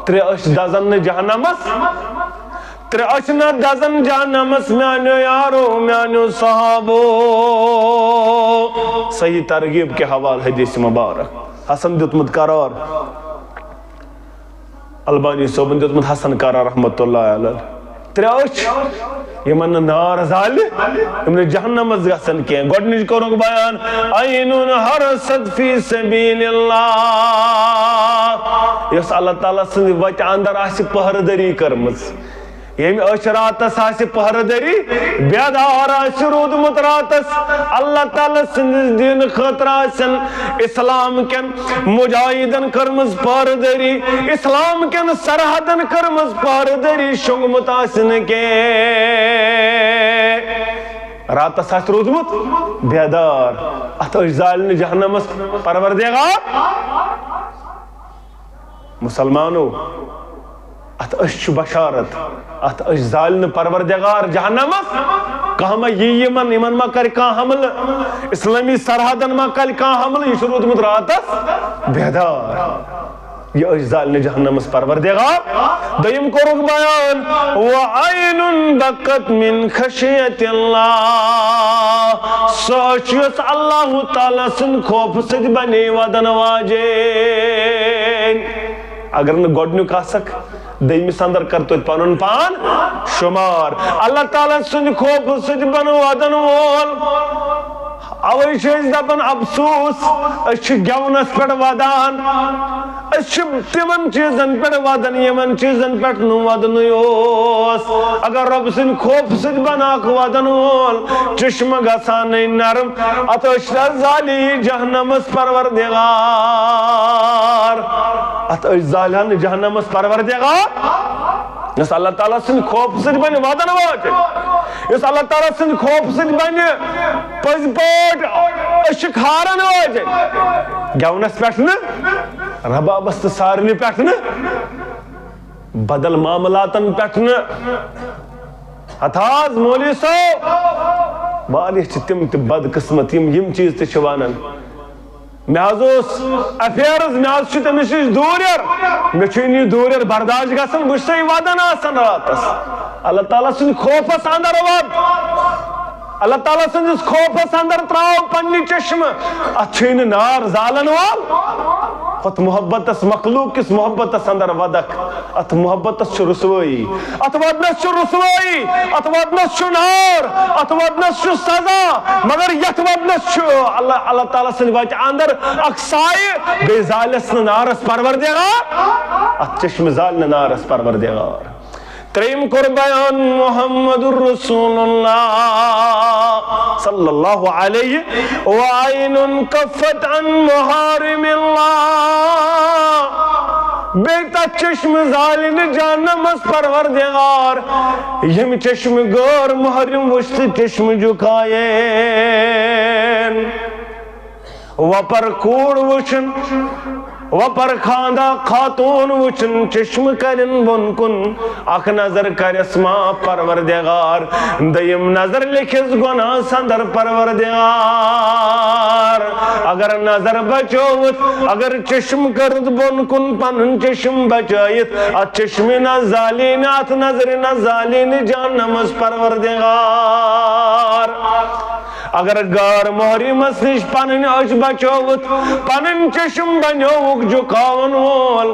3 دزن جہنمس 3 دزن جہنمس میانو یارو میانو صحابو صحیح ترغیب کے حوال حدیث مبارک حسن دیتمت قرار البانی صوبن دیتمت حسن قرار رحمت اللہ علیہ 3 یمن نار زال یم جہنم گژھن کی گۄڈنِچ کوٚرُکھ بیان عینٌ حرست فی سبیل اللہ یۄس اللہ تعالیٰ سٕنٛدِ وتہِ اندر آسہِ پہرٕدٔری کٔرمٕژ ییٚمہِ أچھ راتس آسہِ پہرٕدٔری بیدار آسہِ روٗدمُت راتس اللہ تعالیٰ سٕنٛدِس دیٖنہٕ خٲطرٕ آسن اسلام کٮ۪ن مجاہدن کٔرمٕژ پہرٕدٔری اسلام کٮ۪ن سرحدن کٔرمٕژ پہرٕدٔری شۄنٛگمُت آسہِ نہٕ کینٛہہ راتس آسہِ روٗدمُت بیدار اتھ أچھ زالہِ نہٕ جہنمس پروردگار مسلمانو ات أچھ بشارت ات أچھ زالہِ نہٕ پروردگار جہنمس کانٛہہ ما یی یمن ما کرِ کانٛہہ حملہٕ اسلامی سرحدن ما کرِ کانٛہہ حملہٕ یہِ چھُ روٗدمُت راتس بیدار یہ أچھ زالہِ نہٕ جہنمس پروردگار دوٚیِم کوٚرُکھ بیان وعینٌ بکت من خشیت اللہ سۄ أچھ یۄس اللہ تعالیٰ سٕنٛدِ خوفہٕ سۭتۍ بنے ودن واجیٚنۍ اگر نہٕ گۄڈنیُک آسکھ دوٚیمِس اندر کر توتہِ پنُن پان شُمار اللہ تعالیٰ سٕنٛدِ خوفہٕ سۭتۍ بن ودن وول اوے چھِ أسۍ دپان افسوس أسۍ چھِ گٮ۪ونس پٮ۪ٹھ ودان أسۍ چھِ تِمن چیٖزن پٮ۪ٹھ ودان یِمن چیٖزن پٮ۪ٹھ نہٕ ودنٕے اوس اگر رۄبہٕ سٕنٛدِ خوفہٕ سۭتۍ بناکھ ودن وول چشمہٕ گژھانٕے نرم اتھ أچھ زالہِ جہنمس پروردگار اتھ أچھ زالہِ ہا نہٕ جہنمس پروردگار یۄس اللہ تعالیٰ سٕنٛدِ خوفہٕ سۭتۍ بنہِ ودن واجیٚنۍ یۄس اللہ تعالیٰ سٕنٛدِ خوفہٕ سۭتۍ بنہِ پٔزۍ پٲٹھۍ أچھ کھارن واجیٚنۍ گٮ۪ونس پٮ۪ٹھ نہٕ ربابس تہٕ سارنہِ پٮ۪ٹھ نہٕ بدل معاملاتن پٮ۪ٹھ نہٕ ہتھ حظ مولوی صٲب واریاہ چھِ تِم تہِ بدقٕسمت یِم چیٖز تہِ چھِ ونان مےٚ حظ اوس افیرز مےٚ حظ چھُ تٔمِس نِش دوٗریر مےٚ چھُنہٕ یہِ دوٗریر برداش گژھان بہٕ چھُسے ودان آسان راتس اللہ تعالیٰ سٕنٛدِ خوفس اندر ود اللہ تعالیٰ سٕنٛدِس خوفس اندر تراو پننہِ چشمہٕ اتھ چھُے نہٕ نار زالن وول ہُتھ محبتس مخلوق کِس محبتس اندر ودکھ اتھ محبتس چھُ رسوٲیی اتھ ودنس چھُ رسوٲیی اتھ ودنس چھُ نار اتھ ودنس چھُ سزا مگر یتھ ودنس چھُ اللہ تعالیٰ سٕنٛدِ وتہِ اندر اکھ سایہِ بیٚیہِ زالٮ۪س نہٕ نارس پروردگار اتھ چشمہٕ زالہِ نہٕ نارس پروردگار ترٛیٚیِم کوٚر بیان محمد رسول اللہ صلی اللہ علیہ وعینٌ کفت عن محارم اللہ بیٚیہِ تتھ چشمہٕ زالہِ نہٕ جہنمس پروردگار ییٚمہِ چشمہٕ غٲر محرم وٕچھ تہٕ چشمہٕ جُکایین وپر کوٗر وٕچھُن وپر خاندہ خاتون وچن چشم کرن بن کن اخ نظر کرس ما پروردگار دیم نظر لکھس گناہ سندر پروردگار اگر نظر بچوت اگر چشم کرد بن کن پنن چشم بچائت ات چشم نزالین ات نظر نزالین جہنمس پروردگار اگر غار محرمس نش پنن أچھ بچوت پنن چشم بنیوک جُکاون وول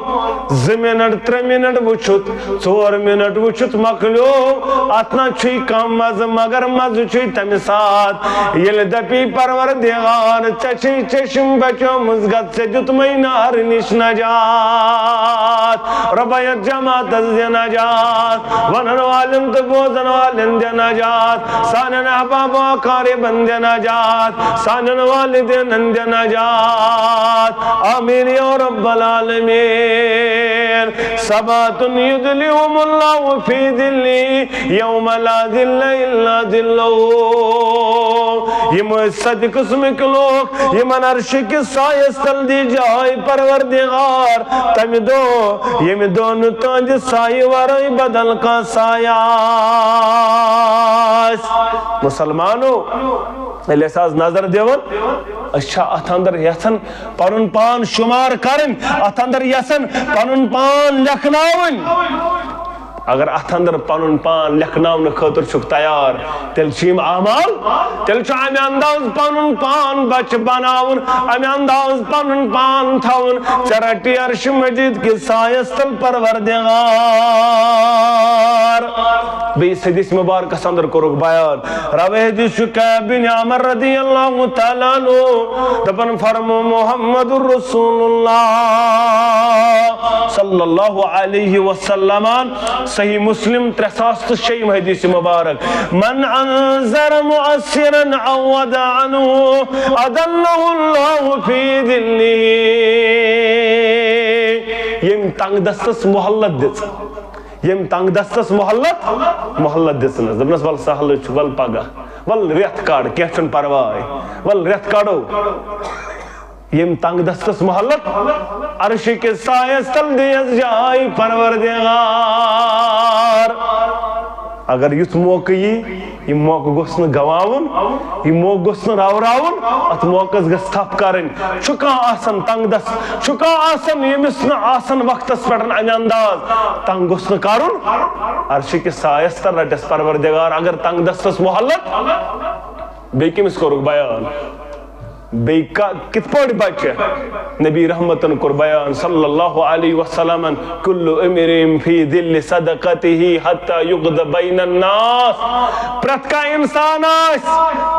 2 منٹ 3 منٹ وچھت 4 منٹ وچھت مکلیو اتنا چھُے کم مزٕ مگر مزٕ چھُے تمہِ سات ییٚلہِ دپی پروردگار ژےٚ چھے چشم بچومٕژ گژھ ژےٚ دیُتمَے نار نِش نجات رۄبا یتھ جماعتس دِ نجات ونن والٮ۪ن تہٕ بوزن والٮ۪ن دِ نجات سانٮ۪ن احباب اقاربن دِ نجات سانٮ۪ن والدینن دِ نجات آمین یا رب العالمین سبات یدلہم اللہ فی ذلہ یوم لا ذل الا ذلہ یم سد قسمک لوگ یمن عرش کس سایس تل دی جائے پروردگار تم دو یم دون تانج سائے ورائی بدل کا سایہ مسلمانو ییٚلہِ أسۍ آز نظر دِوان أسۍ چھا اتھ اندر یژھان پنُن پان شُمار کرٕنۍ اتھ اندر یژھان پنُن پان لیکھناوٕنۍ اگر ات اندر پن پان لکھن خاطر چھک تیار تیل چھ اعمال تیل چھ امہ انداز پن پان بچ بناون امہ انداز پن پان تھون چرٹی عرش مجید کی سایس تل پروردگار بیس حدیث مبارک اندر کرک بیان راوی حدیث کعب بن عامر رضی اللہ تعالی عنہ دپن فرمو محمد رسول اللہ صلی اللہ علیہ وسلم صحیح مسلم 306 حدیث مبارک من انذر مؤثرا عود عنہ اضلہ اللہ فی ظلہ یم تنگ دستس محلت دس یم تنگ دستس محلت دسنس دپنس ول سہل چھ ول پگہ ول ریت کڑ کی چھن پرواے ول ریت کڑو یم تنگ دستس محلت عرش کے سایس تل دیس جائے پروردگار اگر یت موقع یہ موقع گوس نہ گواون یہ موقع گوس نہ راوراون ات موقع گس تھپ کرن چکا آسن تنگ دست چکا آسن یمس نہ آسن وقتس پٹن امہ انداز تنگ گوس نہ کرن عرش کے سایس تل رٹس پروردگار اگر تنگ دستس محلت بی کمس کرک بیان بی کت پڑ بچ نبی رحمتن کر بیان صلی اللہ علیہ وسلم کل امر فی ذل صدقته حتی یقضى بین الناس پرت کا انسان آس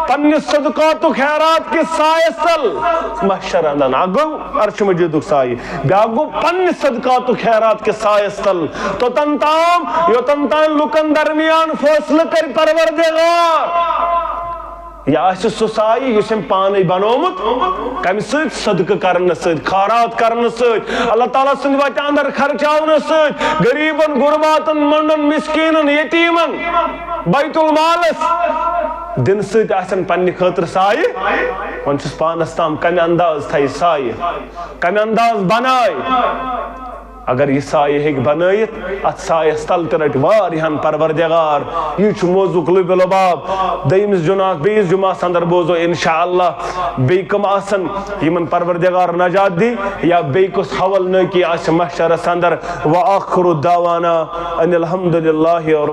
پنہ صدقات و خیرات کے سایس تل محشر اندن اگو عرش مجید سائے بیا گو پنہ صدقات و خیرات کے سایس تل تو تنتام لکن درمیان فیصلہ کر پروردگار یا سہ سائے اس پانے بنومت کم ست صدقہ کرنے ست خیرات کرنے ست اللہ تعالیٰ سند وتہ اندر خرچاؤن ست غریبن غرباتن منڈن مسکینن یتیمن بیت المالس دن ست آسن پنہ خاطر سائے ون چھس پانس تام کم انداز تھائی سائے کم انداز بنائے اگر یہ سائے ہیک بنائیت ات سائس تل ترٹ واریہن پروردگار یہ موضوع لب لباب دیمس جمعہ بیس جمعہ اندر بوزو انشاءاللہ بی کم آسن یمن پروردگار نجات دی یا بی کس حول نکی آس محشر اندر وآخر دعوانا ان الحمدللہ